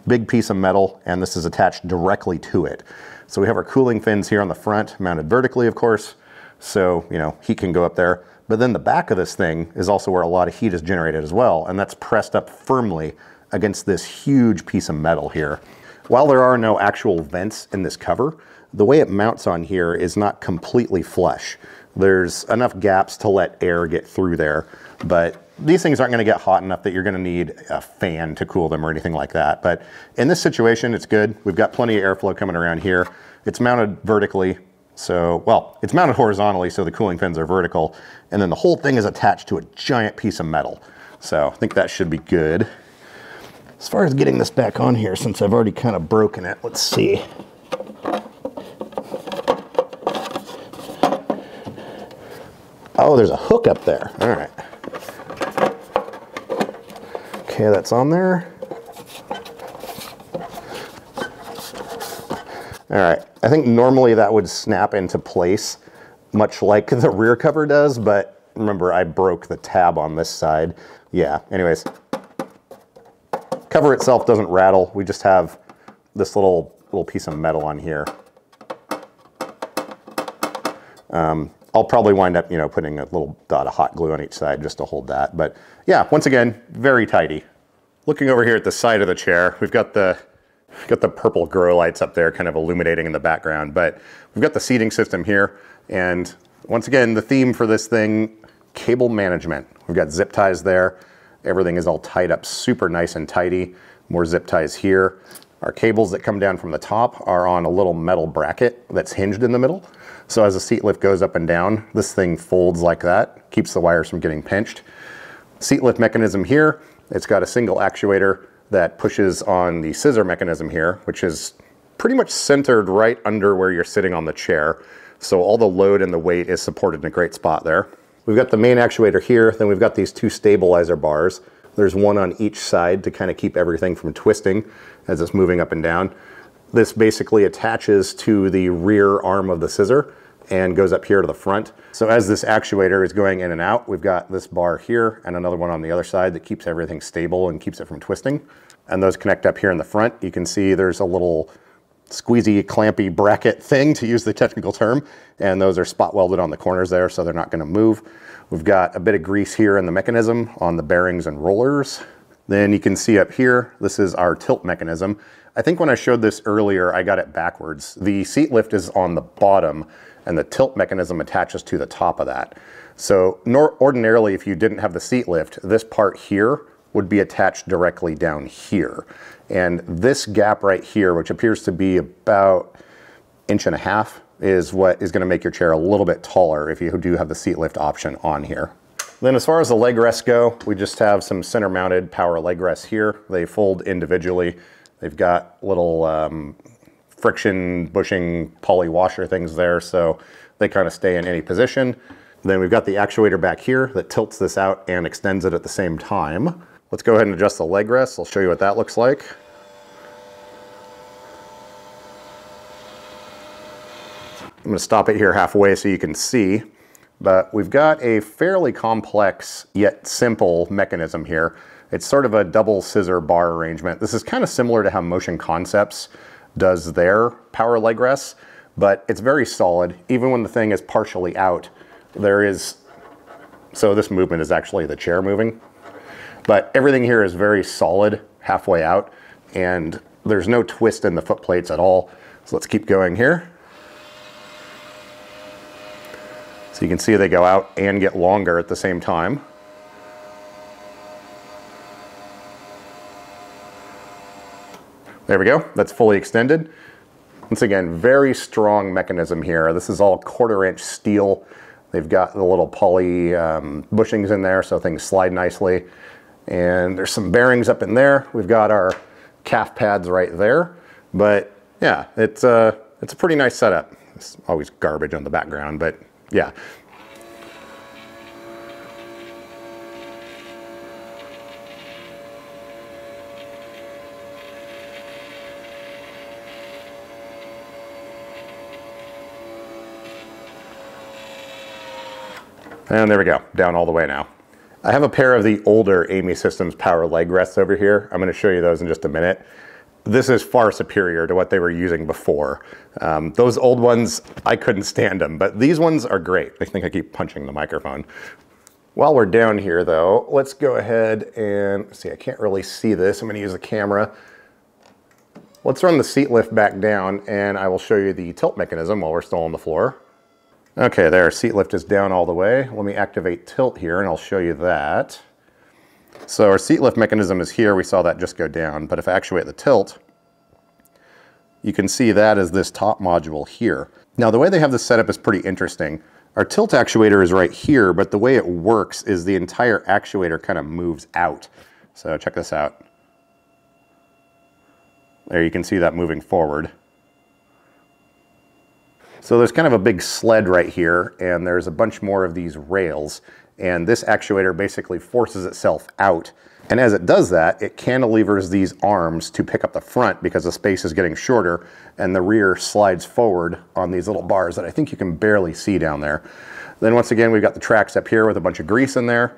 big piece of metal, and this is attached directly to it. So we have our cooling fins here on the front, mounted vertically, of course, so, you know, heat can go up there. But then the back of this thing is also where a lot of heat is generated as well, and that's pressed up firmly against this huge piece of metal here. While there are no actual vents in this cover, the way it mounts on here is not completely flush. There's enough gaps to let air get through there, but these things aren't going to get hot enough that you're going to need a fan to cool them or anything like that. But in this situation, it's good. We've got plenty of airflow coming around here. It's mounted vertically, so, well, it's mounted horizontally, so the cooling fins are vertical, and then the whole thing is attached to a giant piece of metal. So I think that should be good. As far as getting this back on here, since I've already kind of broken it, let's see. Oh, there's a hook up there. All right. Okay, that's on there. All right. I think normally that would snap into place, much like the rear cover does, but remember, I broke the tab on this side. Yeah, anyways. Cover itself doesn't rattle. We just have this little piece of metal on here. I'll probably wind up, you know, putting a little dot of hot glue on each side just to hold that. But yeah, once again, very tidy. Looking over here at the side of the chair, we've got the purple grow lights up there kind of illuminating in the background, but we've got the seating system here. And once again, the theme for this thing, cable management. We've got zip ties there. Everything is all tied up super nice and tidy. More zip ties here. Our cables that come down from the top are on a little metal bracket that's hinged in the middle. So as the seat lift goes up and down, this thing folds like that, keeps the wires from getting pinched. Seat lift mechanism here, it's got a single actuator that pushes on the scissor mechanism here, which is pretty much centered right under where you're sitting on the chair. So all the load and the weight is supported in a great spot there. We've got the main actuator here, then we've got these 2 stabilizer bars. There's one on each side to kind of keep everything from twisting as it's moving up and down. This basically attaches to the rear arm of the scissor and goes up here to the front. So as this actuator is going in and out, we've got this bar here and another one on the other side that keeps everything stable and keeps it from twisting. And those connect up here in the front. You can see there's a little squeezy, clampy bracket thing, to use the technical term, and those are spot welded on the corners there, so they're not going to move. We've got a bit of grease here in the mechanism on the bearings and rollers. Then you can see up here, this is our tilt mechanism. I think when I showed this earlier, I got it backwards. The seat lift is on the bottom, and the tilt mechanism attaches to the top of that. So ordinarily, if you didn't have the seat lift, this part here would be attached directly down here. And this gap right here, which appears to be about 1.5 inches, is what is going to make your chair a little bit taller if you do have the seat lift option on here. Then as far as the leg rests go, we just have some center mounted power leg rests here. They fold individually. They've got little friction bushing poly washer things there, so they kind of stay in any position. Then we've got the actuator back here that tilts this out and extends it at the same time. Let's go ahead and adjust the leg rests. I'll show you what that looks like. I'm going to stop it here halfway so you can see, but we've got a fairly complex yet simple mechanism here. It's sort of a double scissor bar arrangement. This is kind of similar to how Motion Concepts does their power leg rests, but it's very solid. Even when the thing is partially out, so this movement is actually the chair moving, but everything here is very solid halfway out, and there's no twist in the foot plates at all. So let's keep going here. So you can see they go out and get longer at the same time. There we go, that's fully extended. Once again, very strong mechanism here. This is all 1/4 inch steel. They've got the little poly bushings in there so things slide nicely. And there's some bearings up in there. We've got our calf pads right there. But yeah, it's a pretty nice setup. It's always garbage on the background, but yeah. And there we go, down all the way now. I have a pair of the older Amysystems power leg rests over here. I'm going to show you those in just a minute. This is far superior to what they were using before. Those old ones, I couldn't stand them, but these ones are great. I think I keep punching the microphone. While we're down here though, let's go ahead and see, I can't really see this. I'm going to use the camera. Let's run the seat lift back down and I will show you the tilt mechanism while we're still on the floor. Okay, there, seat lift is down all the way. Let me activate tilt here and I'll show you that. So our seat lift mechanism is here. We saw that just go down, but if I actuate the tilt, you can see that as this top module here. Now the way they have this set up is pretty interesting. Our tilt actuator is right here, but the way it works is the entire actuator kind of moves out. So check this out. There you can see that moving forward. So there's kind of a big sled right here, and there's a bunch more of these rails, and this actuator basically forces itself out. And as it does that, it cantilevers these arms to pick up the front because the space is getting shorter, and the rear slides forward on these little bars that I think you can barely see down there. Then once again, we've got the tracks up here with a bunch of grease in there,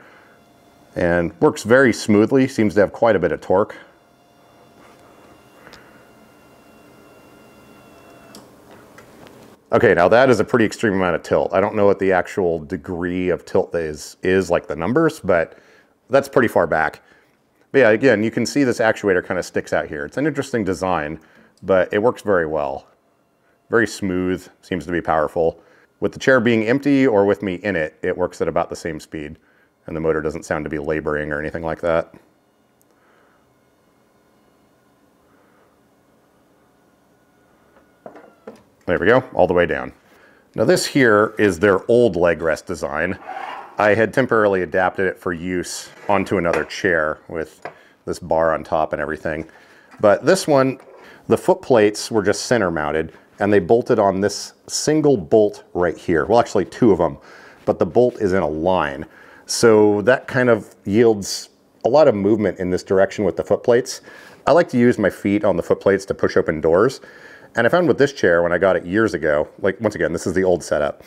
and works very smoothly, seems to have quite a bit of torque. Okay, now that is a pretty extreme amount of tilt. I don't know what the actual degree of tilt is like the numbers, but that's pretty far back. But yeah, again, you can see this actuator kind of sticks out here. It's an interesting design, but it works very well. Very smooth, seems to be powerful. With the chair being empty or with me in it, it works at about the same speed. And the motor doesn't sound to be laboring or anything like that. There we go, all the way down. Now this here is their old leg rest design. I had temporarily adapted it for use onto another chair with this bar on top and everything. But this one, the foot plates were just center mounted and they bolted on this single bolt right here. Well, actually two of them, but the bolt is in a line. So that kind of yields a lot of movement in this direction with the foot plates. I like to use my feet on the foot plates to push open doors. And I found with this chair, when I got it years ago, like once again, this is the old setup.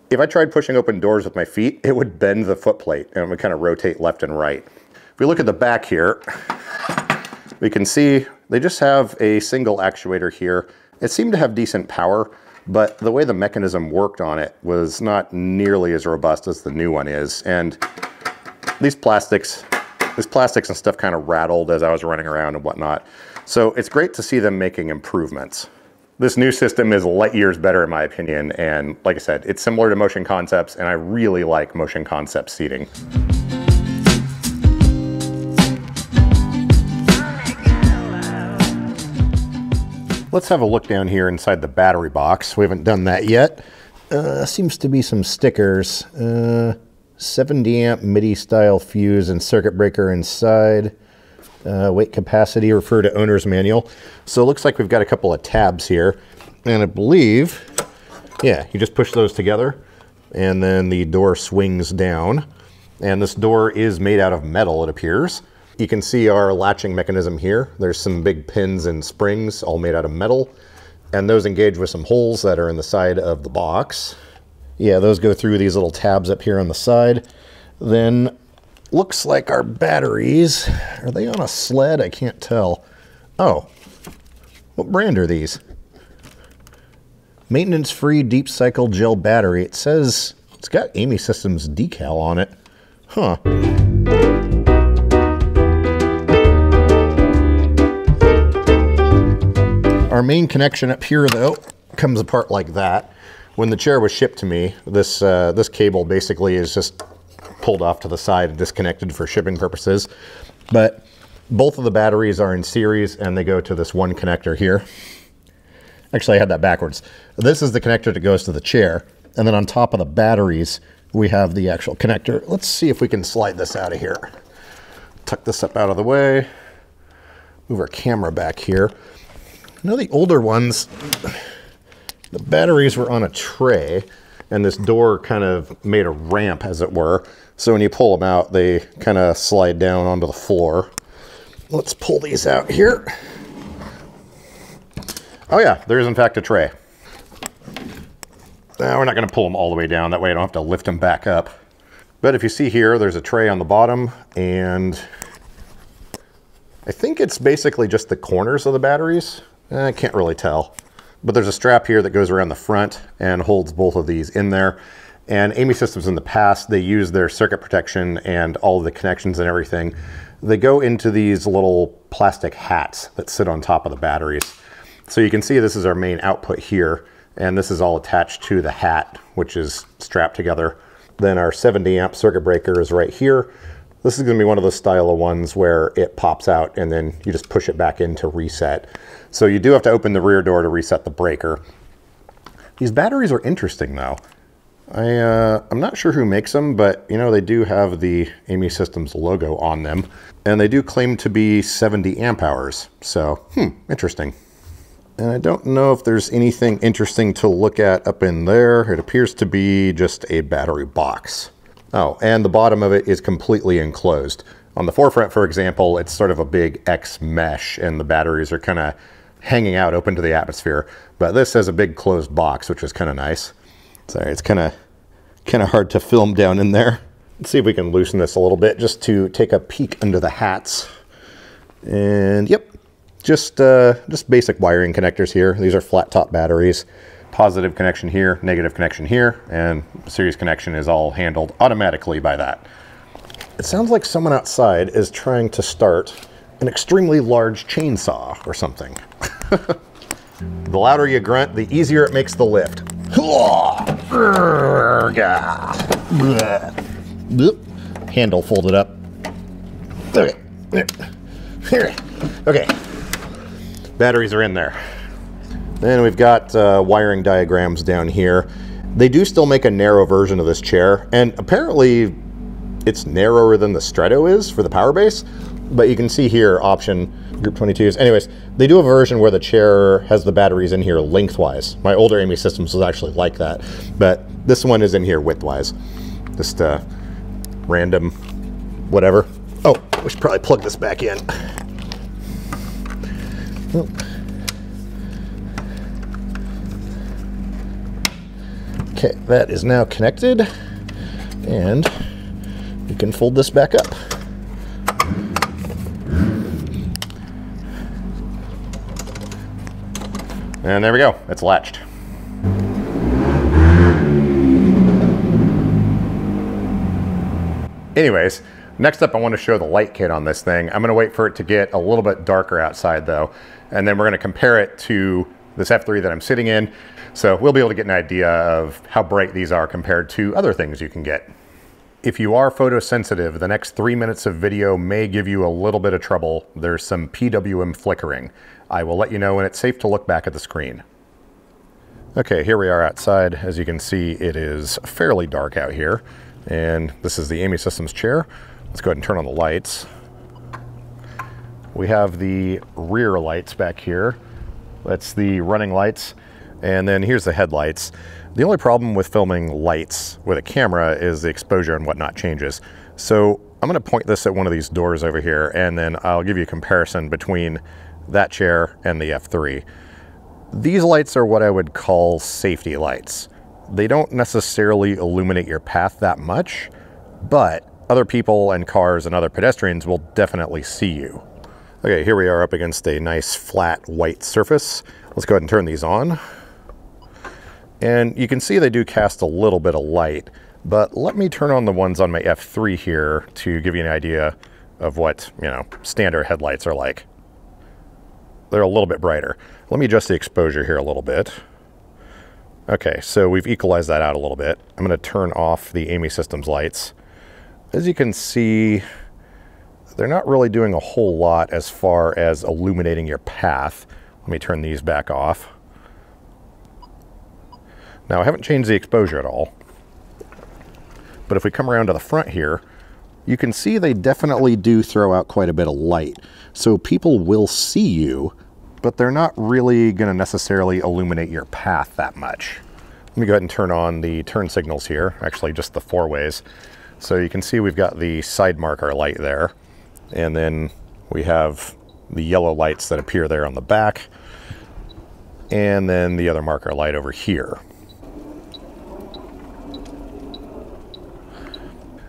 If I tried pushing open doors with my feet, it would bend the foot plate and it would kind of rotate left and right. If we look at the back here, we can see they just have a single actuator here It seemed to have decent power, but the way the mechanism worked on it was not nearly as robust as the new one is. And these plastics and stuff kind of rattled as I was running around and whatnot. So it's great to see them making improvements. This new system is light years better in my opinion, and like I said, it's similar to Motion Concepts, and I really like Motion Concepts seating. Let's have a look down here inside the battery box. We haven't done that yet. Seems to be some stickers. 70 amp MIDI style fuse and circuit breaker inside. Weight capacity, refer to owner's manual. So it looks like we've got a couple of tabs here. And I believe, yeah, you just push those together and then the door swings down. And this door is made out of metal, it appears. You can see our latching mechanism here. There's some big pins and springs all made out of metal. And those engage with some holes that are in the side of the box. Yeah, those go through these little tabs up here on the side. Then looks like our batteries, are they on a sled? I can't tell. Oh, what brand are these? Maintenance-free deep cycle gel battery. It says it's got Amysystems decal on it. Huh. Our main connection up here though comes apart like that. When the chair was shipped to me, this cable basically is just pulled off to the side and disconnected for shipping purposes. But both of the batteries are in series and they go to this one connector here. Actually, I had that backwards. This is the connector that goes to the chair. And then on top of the batteries, we have the actual connector. Let's see if we can slide this out of here. Tuck this up out of the way. Move our camera back here. You know, the older ones, the batteries were on a tray and this door kind of made a ramp, as it were. So when you pull them out, they kind of slide down onto the floor. Let's pull these out here. Oh yeah, there is in fact a tray. Now we're not going to pull them all the way down. That way I don't have to lift them back up. But if you see here, there's a tray on the bottom, and I think it's basically just the corners of the batteries. I can't really tell. But there's a strap here that goes around the front and holds both of these in there. And Amysystems in the past, they use their circuit protection and all of the connections and everything. They go into these little plastic hats that sit on top of the batteries. So you can see this is our main output here, and this is all attached to the hat, which is strapped together. Then our 70 amp circuit breaker is right here. This is going to be one of those style of ones where it pops out and then you just push it back in to reset. So you do have to open the rear door to reset the breaker. These batteries are interesting though. I'm not sure who makes them, but you know, they do have the Amysystems logo on them, and they do claim to be 70 amp hours. So, interesting. And I don't know if there's anything interesting to look at up in there. It appears to be just a battery box. Oh, and the bottom of it is completely enclosed. On the forefront, for example, it's sort of a big X mesh and the batteries are kind of hanging out open to the atmosphere. But this has a big closed box, which is kind of nice. Sorry, it's kind of hard to film down in there. Let's see if we can loosen this a little bit just to take a peek under the hats. And yep, just basic wiring connectors here. These are flat top batteries. Positive connection here, negative connection here, and series connection is all handled automatically by that. It sounds like someone outside is trying to start an extremely large chainsaw or something. The louder you grunt, the easier it makes the lift. Handle folded up. Okay. Batteries are in there. Then we've got wiring diagrams down here. They do still make a narrow version of this chair, and apparently it's narrower than the Stretto is for the power base, but you can see here option group 22s. Anyways, they do have a version where the chair has the batteries in here lengthwise. My older Amysystems was actually like that, but this one is in here widthwise. Just random whatever. Oh, we should probably plug this back in. Oh. Okay, that is now connected, and we can fold this back up. And there we go, it's latched. Anyways, next up I want to show the light kit on this thing. I'm going to wait for it to get a little bit darker outside though, and then we're going to compare it to this F3 that I'm sitting in. So we'll be able to get an idea of how bright these are compared to other things you can get. If you are photosensitive, the next 3 minutes of video may give you a little bit of trouble. There's some PWM flickering. I will let you know when it's safe to look back at the screen. Okay, here we are outside. As you can see, it is fairly dark out here. And this is the Amysystems chair. Let's go ahead and turn on the lights. We have the rear lights back here. That's the running lights. And then here's the headlights. The only problem with filming lights with a camera is the exposure and whatnot changes. So I'm going to point this at one of these doors over here, and then I'll give you a comparison between that chair and the F3. These lights are what I would call safety lights. They don't necessarily illuminate your path that much, but other people and cars and other pedestrians will definitely see you. Okay, here we are up against a nice flat white surface. Let's go ahead and turn these on. And you can see they do cast a little bit of light, but let me turn on the ones on my F3 here to give you an idea of what, standard headlights are like. They're a little bit brighter. Let me adjust the exposure here a little bit. Okay, so we've equalized that out a little bit. I'm going to turn off the Amysystems lights. As you can see, they're not really doing a whole lot as far as illuminating your path. Let me turn these back off. Now, I haven't changed the exposure at all, but if we come around to the front here, you can see they definitely do throw out quite a bit of light. So people will see you, but they're not really going to necessarily illuminate your path that much. Let me go ahead and turn on the turn signals here, actually just the 4 ways. So you can see we've got the side marker light there, and then we have the yellow lights that appear there on the back, and then the other marker light over here.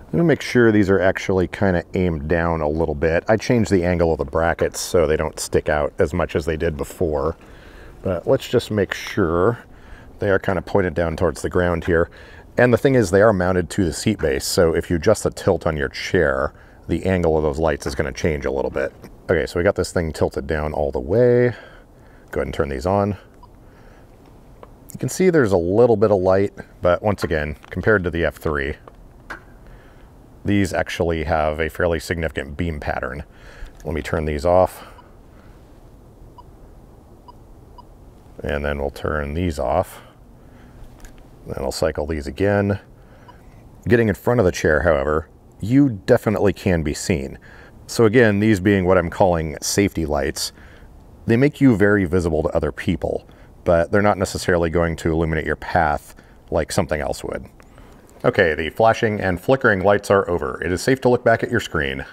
I'm going to make sure these are actually kind of aimed down a little bit. I changed the angle of the brackets so they don't stick out as much as they did before. But let's just make sure they are kind of pointed down towards the ground here. And the thing is, they are mounted to the seat base, so if you adjust the tilt on your chair, the angle of those lights is going to change a little bit. Okay, so we got this thing tilted down all the way. Go ahead and turn these on. You can see there's a little bit of light, but once again, compared to the F3, these actually have a fairly significant beam pattern. Let me turn these off. And then we'll turn these off. Then I'll cycle these again. Getting in front of the chair, however, you definitely can be seen. So again, these being what I'm calling safety lights, they make you very visible to other people, but they're not necessarily going to illuminate your path like something else would. Okay, the flashing and flickering lights are over. It is safe to look back at your screen.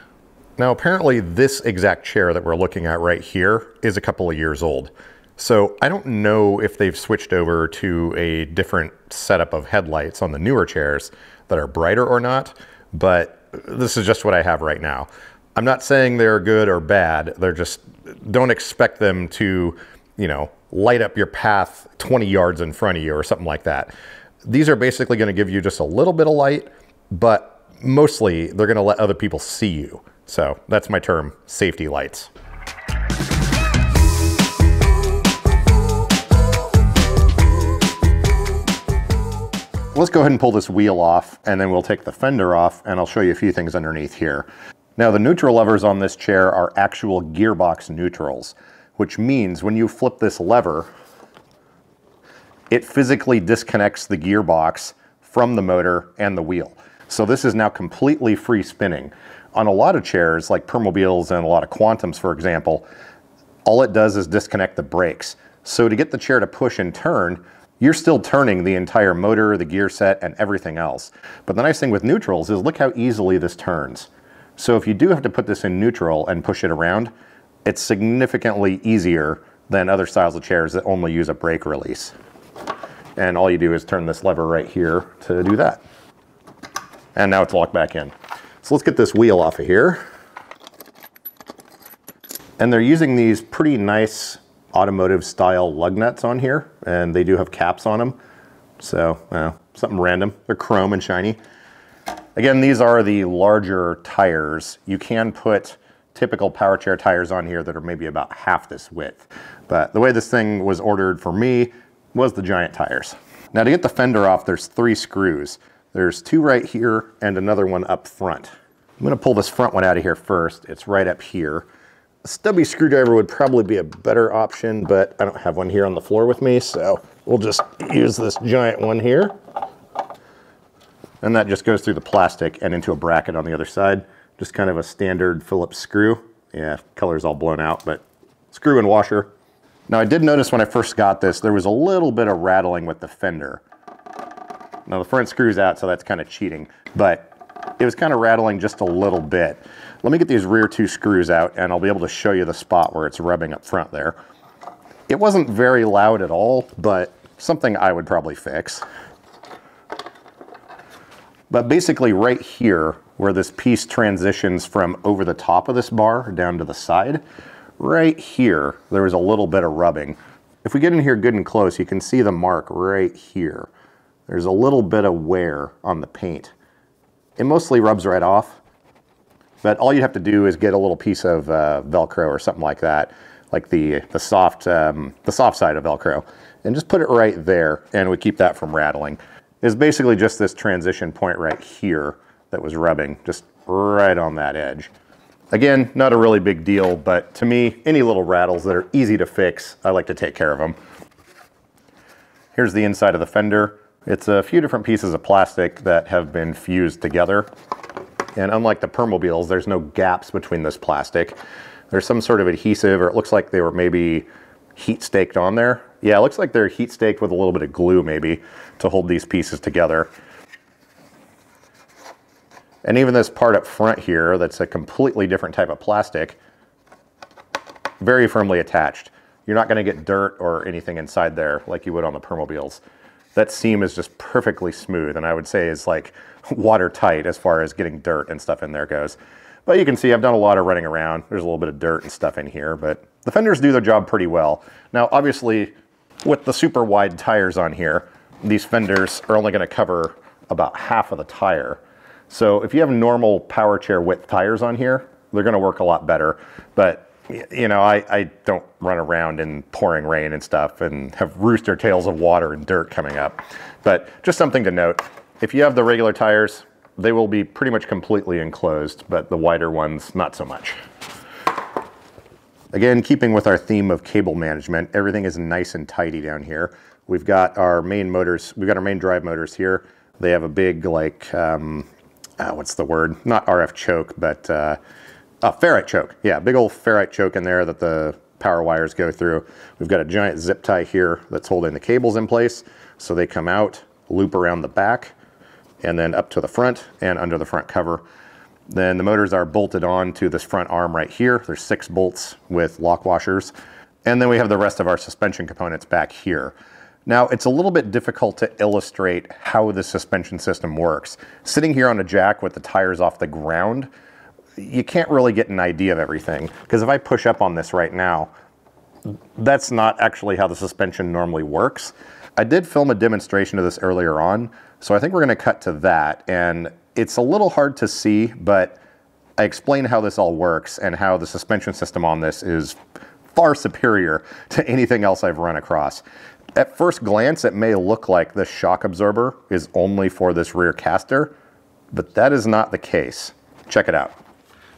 Now, apparently this exact chair that we're looking at right here is a couple of years old. So I don't know if they've switched over to a different setup of headlights on the newer chairs that are brighter or not, but this is just what I have right now. I'm not saying they're good or bad. They're just, don't expect them to, light up your path 20 yards in front of you or something like that. These are basically going to give you just a little bit of light, but mostly they're going to let other people see you. So that's my term, safety lights. Let's go ahead and pull this wheel off, and then we'll take the fender off, and I'll show you a few things underneath here. Now, the neutral levers on this chair are actual gearbox neutrals, which means when you flip this lever, it physically disconnects the gearbox from the motor and the wheel. So this is now completely free spinning. On a lot of chairs, like Permobiles and a lot of Quantums, for example, all it does is disconnect the brakes. So to get the chair to push and turn, you're still turning the entire motor, the gear set, and everything else. But the nice thing with neutrals is look how easily this turns. So if you do have to put this in neutral and push it around, it's significantly easier than other styles of chairs that only use a brake release. And all you do is turn this lever right here to do that. And now it's locked back in. So let's get this wheel off of here. And they're using these pretty nice automotive style lug nuts on here, and they do have caps on them. So something random. They're chrome and shiny. Again, these are the larger tires. You can put typical power chair tires on here that are maybe about half this width. But the way this thing was ordered for me was the giant tires. Now to get the fender off, there's 3 screws. There's 2 right here and another one up front. I'm gonna pull this front one out of here first. It's right up here. A stubby screwdriver would probably be a better option, but I don't have one here on the floor with me, so we'll just use this giant one here. And that just goes through the plastic and into a bracket on the other side. Just kind of a standard Phillips screw. Yeah, color's all blown out, but screw and washer. Now I did notice when I first got this, there was a little bit of rattling with the fender. Now the front screw's out, so that's kind of cheating, but it was kind of rattling just a little bit. Let me get these rear 2 screws out and I'll be able to show you the spot where it's rubbing up front there. It wasn't very loud at all, but something I would probably fix. But basically right here, where this piece transitions from over the top of this bar down to the side, right here, there was a little bit of rubbing. If we get in here good and close, you can see the mark right here. There's a little bit of wear on the paint. It mostly rubs right off, but all you have to do is get a little piece of Velcro or something like that, like the soft side of Velcro, and just put it right there, and we keep that from rattling. It's basically just this transition point right here that was rubbing, just right on that edge. Again, not a really big deal, but to me, any little rattles that are easy to fix, I like to take care of them. Here's the inside of the fender. It's a few different pieces of plastic that have been fused together. And unlike the Permobiles, there's no gaps between this plastic. There's some sort of adhesive, or it looks like they were maybe heat staked on there. Yeah, it looks like they're heat staked with a little bit of glue maybe to hold these pieces together. And even this part up front here, that's a completely different type of plastic, very firmly attached. You're not going to get dirt or anything inside there like you would on the Permobiles. That seam is just perfectly smooth, and I would say is like watertight as far as getting dirt and stuff in there goes. But you can see I've done a lot of running around. There's a little bit of dirt and stuff in here, but the fenders do their job pretty well. Now, obviously, with the super wide tires on here, these fenders are only going to cover about half of the tire. So if you have normal power chair width tires on here, they're going to work a lot better. But you know, I don't run around in pouring rain and stuff and have rooster tails of water and dirt coming up. But just something to note, if you have the regular tires, they will be pretty much completely enclosed, but the wider ones, not so much. Again, keeping with our theme of cable management, everything is nice and tidy down here. We've got our main motors, we've got our main drive motors here. They have a big, like, what's the word? Not RF choke, but ferrite choke. Yeah, big old ferrite choke in there that the power wires go through. We've got a giant zip tie here that's holding the cables in place. So they come out, loop around the back, and then up to the front and under the front cover. Then the motors are bolted on to this front arm right here. There's 6 bolts with lock washers. And then we have the rest of our suspension components back here. Now, it's a little bit difficult to illustrate how the suspension system works. Sitting here on a jack with the tires off the ground, you can't really get an idea of everything. Because if I push up on this right now, that's not actually how the suspension normally works. I did film a demonstration of this earlier on, so I think we're going to cut to that. And it's a little hard to see, but I explain how this all works and how the suspension system on this is far superior to anything else I've run across. At first glance, it may look like the shock absorber is only for this rear caster, but that is not the case. Check it out.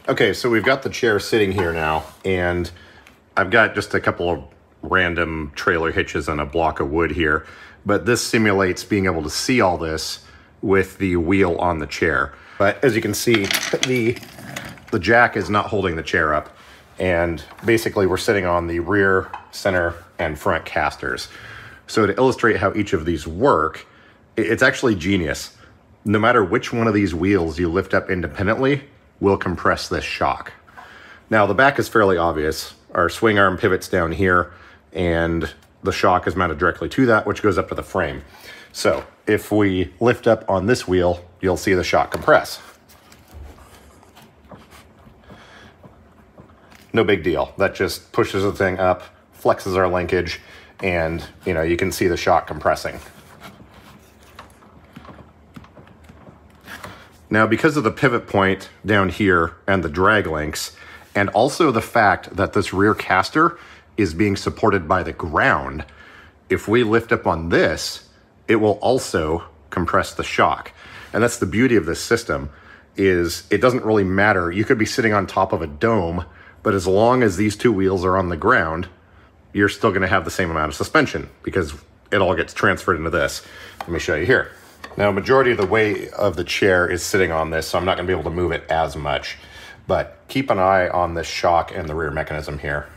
Okay, so we've got the chair sitting here now, and I've got just a couple of random trailer hitches and a block of wood here, but this simulates being able to see all this with the wheel on the chair. But as you can see, the jack is not holding the chair up, and basically we're sitting on the rear, center, and front casters. So to illustrate how each of these work, it's actually genius. No matter which one of these wheels you lift up independently will compress this shock. Now the back is fairly obvious. Our swing arm pivots down here, and the shock is mounted directly to that, which goes up to the frame. So if we lift up on this wheel, you'll see the shock compress. No big deal. That just pushes the thing up, flexes our linkage, and you can see the shock compressing. Now, because of the pivot point down here and the drag links, and also the fact that this rear caster is being supported by the ground, if we lift up on this, it will also compress the shock. And that's the beauty of this system, is it doesn't really matter. You could be sitting on top of a dome, but as long as these two wheels are on the ground, you're still going to have the same amount of suspension because it all gets transferred into this. Let me show you here. Now, majority of the weight of the chair is sitting on this, so I'm not going to be able to move it as much. But keep an eye on this shock and the rear mechanism here.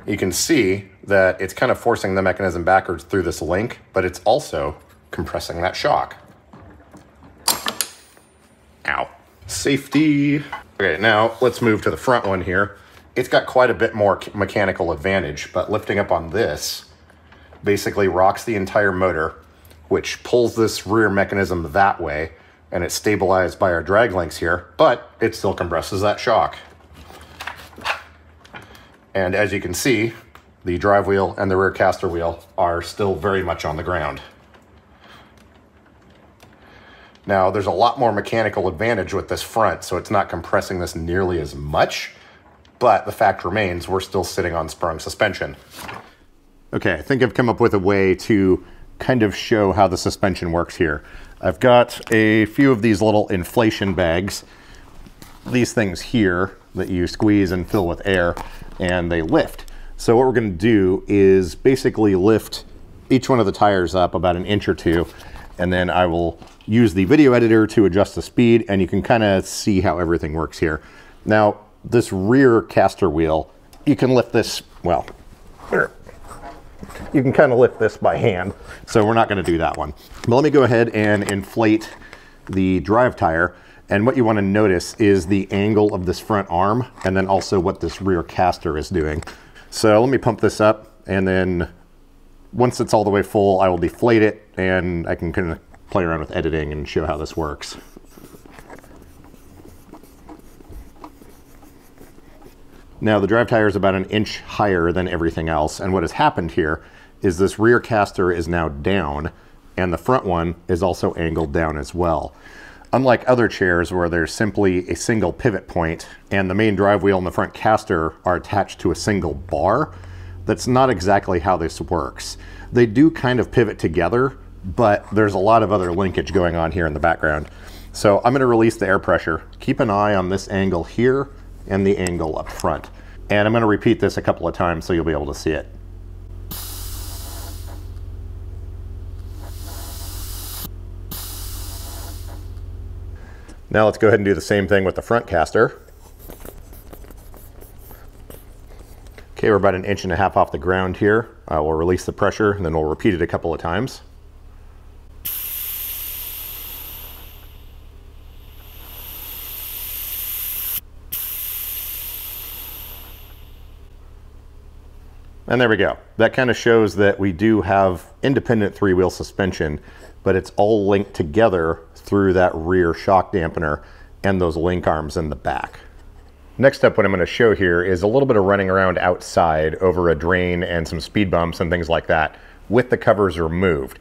You can see that it's kind of forcing the mechanism backwards through this link, but it's also compressing that shock. Ow. Safety. Okay, now let's move to the front one here. It's got quite a bit more mechanical advantage, but lifting up on this basically rocks the entire motor, which pulls this rear mechanism that way, and it's stabilized by our drag links here, but it still compresses that shock. And as you can see, the drive wheel and the rear caster wheel are still very much on the ground. Now, there's a lot more mechanical advantage with this front, so it's not compressing this nearly as much, but the fact remains we're still sitting on sprung suspension. Okay, I think I've come up with a way to kind of show how the suspension works here. I've got a few of these little inflation bags, these things here that you squeeze and fill with air, and they lift. So what we're going to do is basically lift each one of the tires up about an inch or two, and then I will use the video editor to adjust the speed, and you can kind of see how everything works here. Now, this rear caster wheel, you can lift this, well, you can kind of lift this by hand, so we're not going to do that one. But let me go ahead and inflate the drive tire, and what you want to notice is the angle of this front arm, and then also what this rear caster is doing. So let me pump this up, and then once it's all the way full, I will deflate it, and I can kind of play around with editing and show how this works. Now, the drive tire is about an inch higher than everything else, and what has happened here is this rear caster is now down, and the front one is also angled down as well. Unlike other chairs where there's simply a single pivot point and the main drive wheel and the front caster are attached to a single bar, that's not exactly how this works. They do kind of pivot together, but there's a lot of other linkage going on here in the background. So I'm going to release the air pressure. Keep an eye on this angle here and the angle up front. And I'm going to repeat this a couple of times so you'll be able to see it. Now let's go ahead and do the same thing with the front caster. Okay, we're about an inch and a half off the ground here. We'll release the pressure and then we'll repeat it a couple of times. And there we go. That kind of shows that we do have independent three-wheel suspension, but it's all linked together through that rear shock dampener and those link arms in the back. Next up, what I'm going to show here is a little bit of running around outside over a drain and some speed bumps and things like that with the covers removed.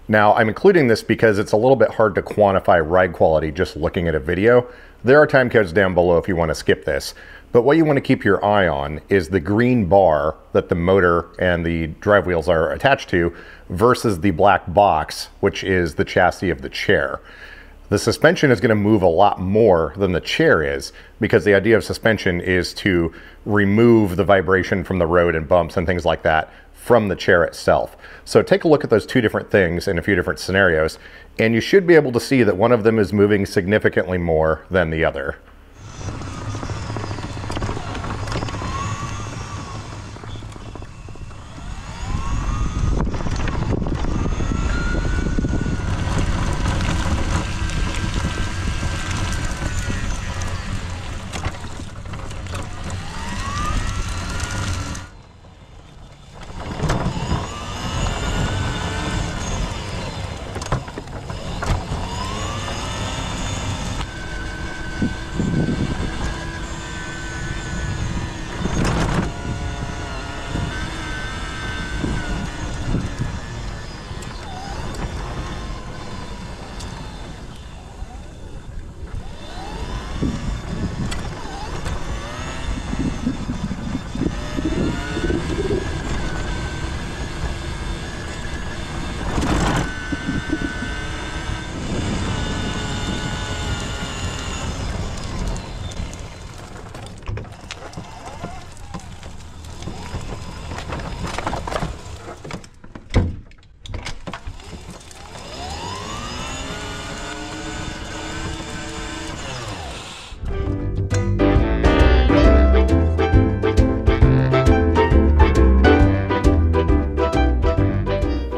Now, I'm including this because it's a little bit hard to quantify ride quality just looking at a video. There are time codes down below if you want to skip this. But what you want to keep your eye on is the green bar that the motor and the drive wheels are attached to versus the black box, which is the chassis of the chair. The suspension is going to move a lot more than the chair is because the idea of suspension is to remove the vibration from the road and bumps and things like that from the chair itself. So take a look at those two different things in a few different scenarios, and you should be able to see that one of them is moving significantly more than the other.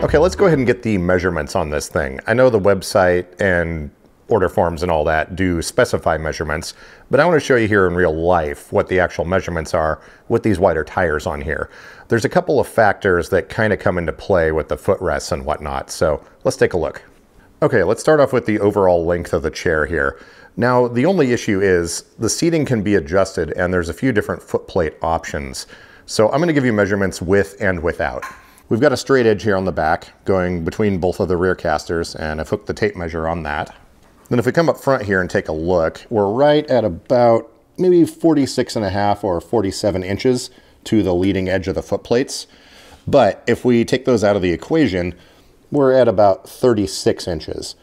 Okay, let's go ahead and get the measurements on this thing. I know the website and order forms and all that do specify measurements, but I want to show you here in real life what the actual measurements are with these wider tires on here. There's a couple of factors that kind of come into play with the footrests and whatnot, so let's take a look. Okay, let's start off with the overall length of the chair here. Now, the only issue is the seating can be adjusted and there's a few different footplate options. So I'm going to give you measurements with and without. We've got a straight edge here on the back going between both of the rear casters, and I've hooked the tape measure on that. Then if we come up front here and take a look, we're right at about maybe 46.5 or 47 inches to the leading edge of the footplates. But if we take those out of the equation, we're at about 36 inches.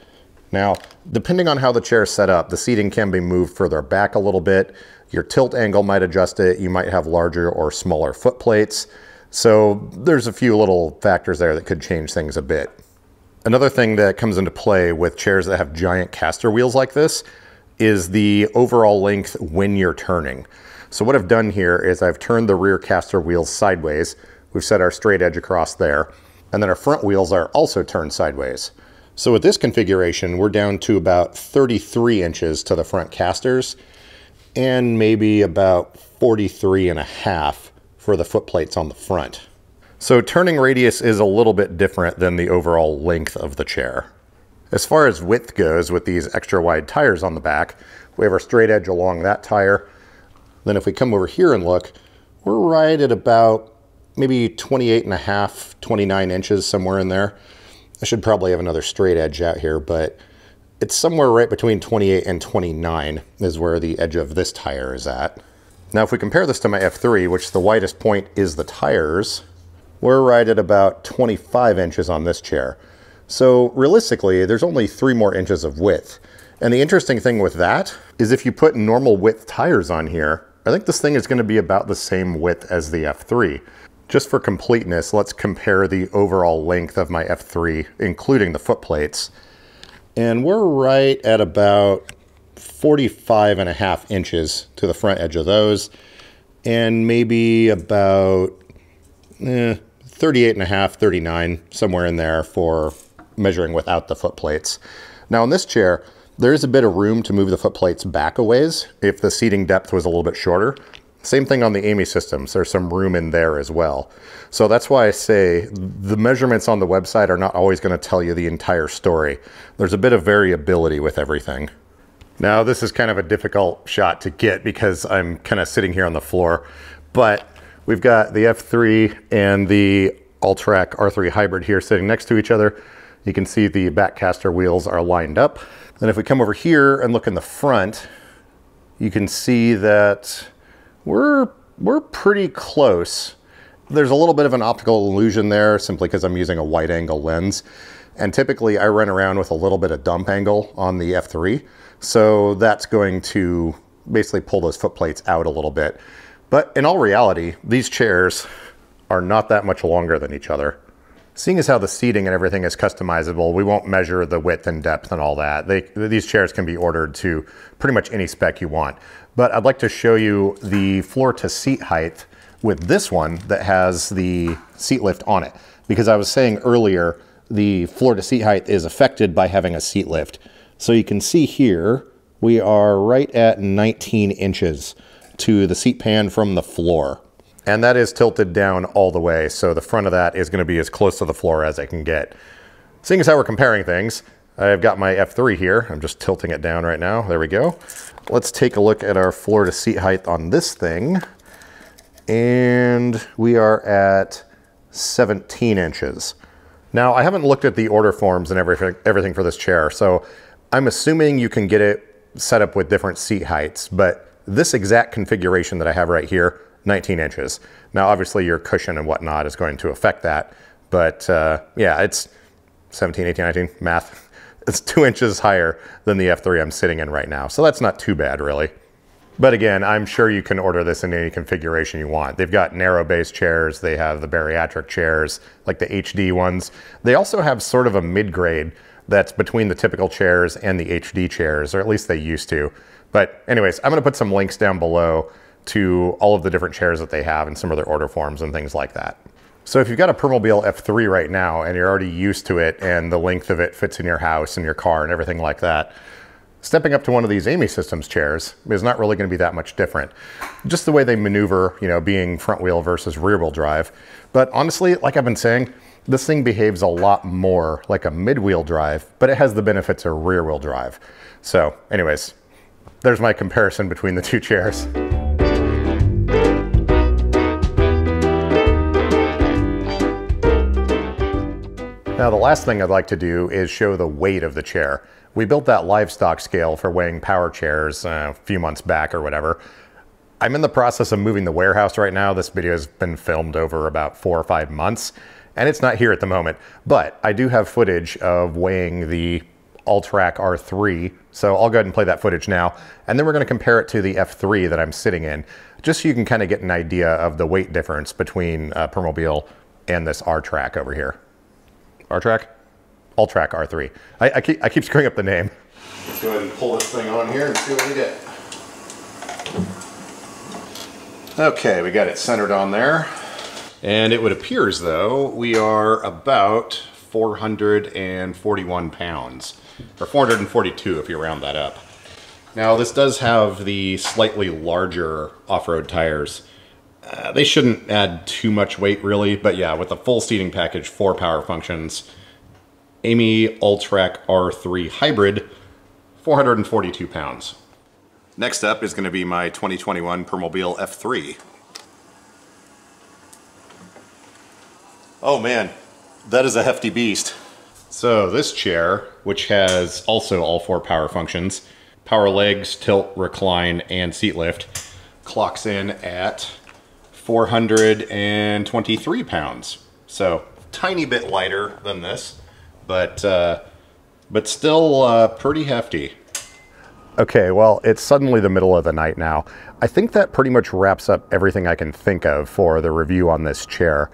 Now, depending on how the chair is set up, the seating can be moved further back a little bit. Your tilt angle might adjust it. You might have larger or smaller footplates. So there's a few little factors there that could change things a bit. Another thing that comes into play with chairs that have giant caster wheels like this is the overall length when you're turning. So what I've done here is I've turned the rear caster wheels sideways. We've set our straight edge across there. And then our front wheels are also turned sideways. So with this configuration, we're down to about 33 inches to the front casters and maybe about 43.5 for the footplates on the front. So turning radius is a little bit different than the overall length of the chair. As far as width goes, with these extra wide tires on the back, we have our straight edge along that tire. Then if we come over here and look, we're right at about maybe 28.5, 29 inches, somewhere in there. I should probably have another straight edge out here, but it's somewhere right between 28 and 29 is where the edge of this tire is at. Now, if we compare this to my F3, which the widest point is the tires, we're right at about 25 inches on this chair. So realistically, there's only 3 more inches of width. And the interesting thing with that is if you put normal width tires on here, I think this thing is going to be about the same width as the F3. Just for completeness, let's compare the overall length of my F3, including the footplates. And we're right at about 45.5 inches to the front edge of those, and maybe about 38.5, 39, somewhere in there for measuring without the footplates. Now on this chair, there is a bit of room to move the footplates back a ways if the seating depth was a little bit shorter. Same thing on the Amysystems, there's some room in there as well. So that's why I say the measurements on the website are not always going to tell you the entire story. There's a bit of variability with everything. Now this is kind of a difficult shot to get because I'm kind of sitting here on the floor, but we've got the F3 and the Alltrack R3 Hybrid here sitting next to each other. You can see the back caster wheels are lined up. Then if we come over here and look in the front, you can see that we're pretty close. There's a little bit of an optical illusion there simply because I'm using a wide angle lens. And typically I run around with a little bit of dump angle on the F3. So that's going to basically pull those footplates out a little bit. But in all reality, these chairs are not that much longer than each other. Seeing as how the seating and everything is customizable, we won't measure the width and depth and all that. These chairs can be ordered to pretty much any spec you want. But I'd like to show you the floor to seat height with this one that has the seat lift on it. Because I was saying earlier, the floor to seat height is affected by having a seat lift. So you can see here, we are right at 19 inches to the seat pan from the floor. And that is tilted down all the way, so the front of that is going to be as close to the floor as I can get. Seeing as how we're comparing things, I've got my F3 here. I'm just tilting it down right now. There we go. Let's take a look at our floor to seat height on this thing. And we are at 17 inches. Now, I haven't looked at the order forms and everything for this chair, so I'm assuming you can get it set up with different seat heights, but this exact configuration that I have right here, 19 inches. Now, obviously your cushion and whatnot is going to affect that, but yeah, it's 17, 18, 19, math. It's 2 inches higher than the F3 I'm sitting in right now. So that's not too bad, really. But again, I'm sure you can order this in any configuration you want. They've got narrow base chairs. They have the bariatric chairs, like the HD ones. They also have sort of a mid-grade that's between the typical chairs and the HD chairs, or at least they used to. But anyways, I'm gonna put some links down below to all of the different chairs that they have and some of their order forms and things like that. So if you've got a Permobil F3 right now and you're already used to it and the length of it fits in your house and your car and everything like that, stepping up to one of these Amysystems chairs is not really going to be that much different. Just the way they maneuver, you know, being front wheel versus rear wheel drive. But honestly, like I've been saying, this thing behaves a lot more like a mid-wheel drive, but it has the benefits of rear wheel drive. So anyways, there's my comparison between the two chairs. Now the last thing I'd like to do is show the weight of the chair. We built that livestock scale for weighing power chairs a few months back or whatever. I'm in the process of moving the warehouse right now. This video has been filmed over about 4 or 5 months and it's not here at the moment, but I do have footage of weighing the Alltrack R3. So I'll go ahead and play that footage now. And then we're going to compare it to the F3 that I'm sitting in, just so you can kind of get an idea of the weight difference between Permobil and this Alltrack over here. Alltrack R3. I keep screwing up the name. Let's go ahead and pull this thing on here and see what we get. Okay, we got it centered on there. And it would appear as though we are about 441 pounds, or 442 if you round that up. Now this does have the slightly larger off-road tires. They shouldn't add too much weight really, but yeah, with the full seating package, 4 power functions, Amylior Alltrack R3 Hybrid, 442 pounds. Next up is going to be my 2021 Permobil F3. Oh man, that is a hefty beast. So this chair, which has also all 4 power functions, power legs, tilt, recline, and seat lift, clocks in at 423 pounds. So tiny bit lighter than this, but still pretty hefty. Okay, well, it's suddenly the middle of the night now. I think that pretty much wraps up everything I can think of for the review on this chair.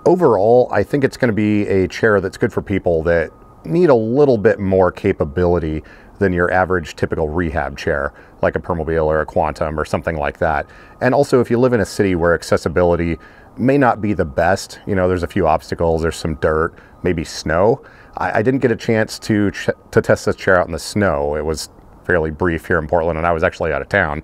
Overall, I think it's going to be a chair that's good for people that need a little bit more capability than your average typical rehab chair, like a Permobil or a Quantum or something like that. And also, if you live in a city where accessibility may not be the best, you know, there's a few obstacles, there's some dirt, maybe snow. I didn't get a chance to test this chair out in the snow. It was fairly brief here in Portland and I was actually out of town.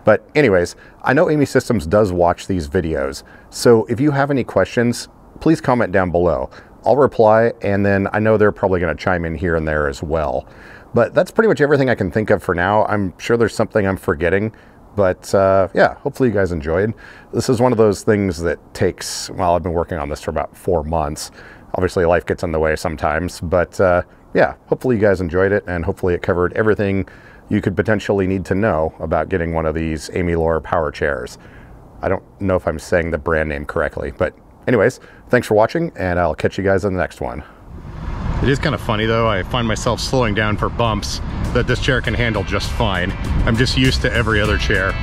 But anyways, I know Amysystems does watch these videos, so if you have any questions, please comment down below. I'll reply, and then I know they're probably going to chime in here and there as well. But that's pretty much everything I can think of for now. I'm sure there's something I'm forgetting, but yeah, hopefully you guys enjoyed. This is one of those things that takes, well, I've been working on this for about 4 months. Obviously life gets in the way sometimes, but yeah, hopefully you guys enjoyed it, and hopefully it covered everything you could potentially need to know about getting one of these Amylior power chairs. I don't know if I'm saying the brand name correctly, but anyways, thanks for watching, and I'll catch you guys in the next one. It is kind of funny though, I find myself slowing down for bumps that this chair can handle just fine. I'm just used to every other chair.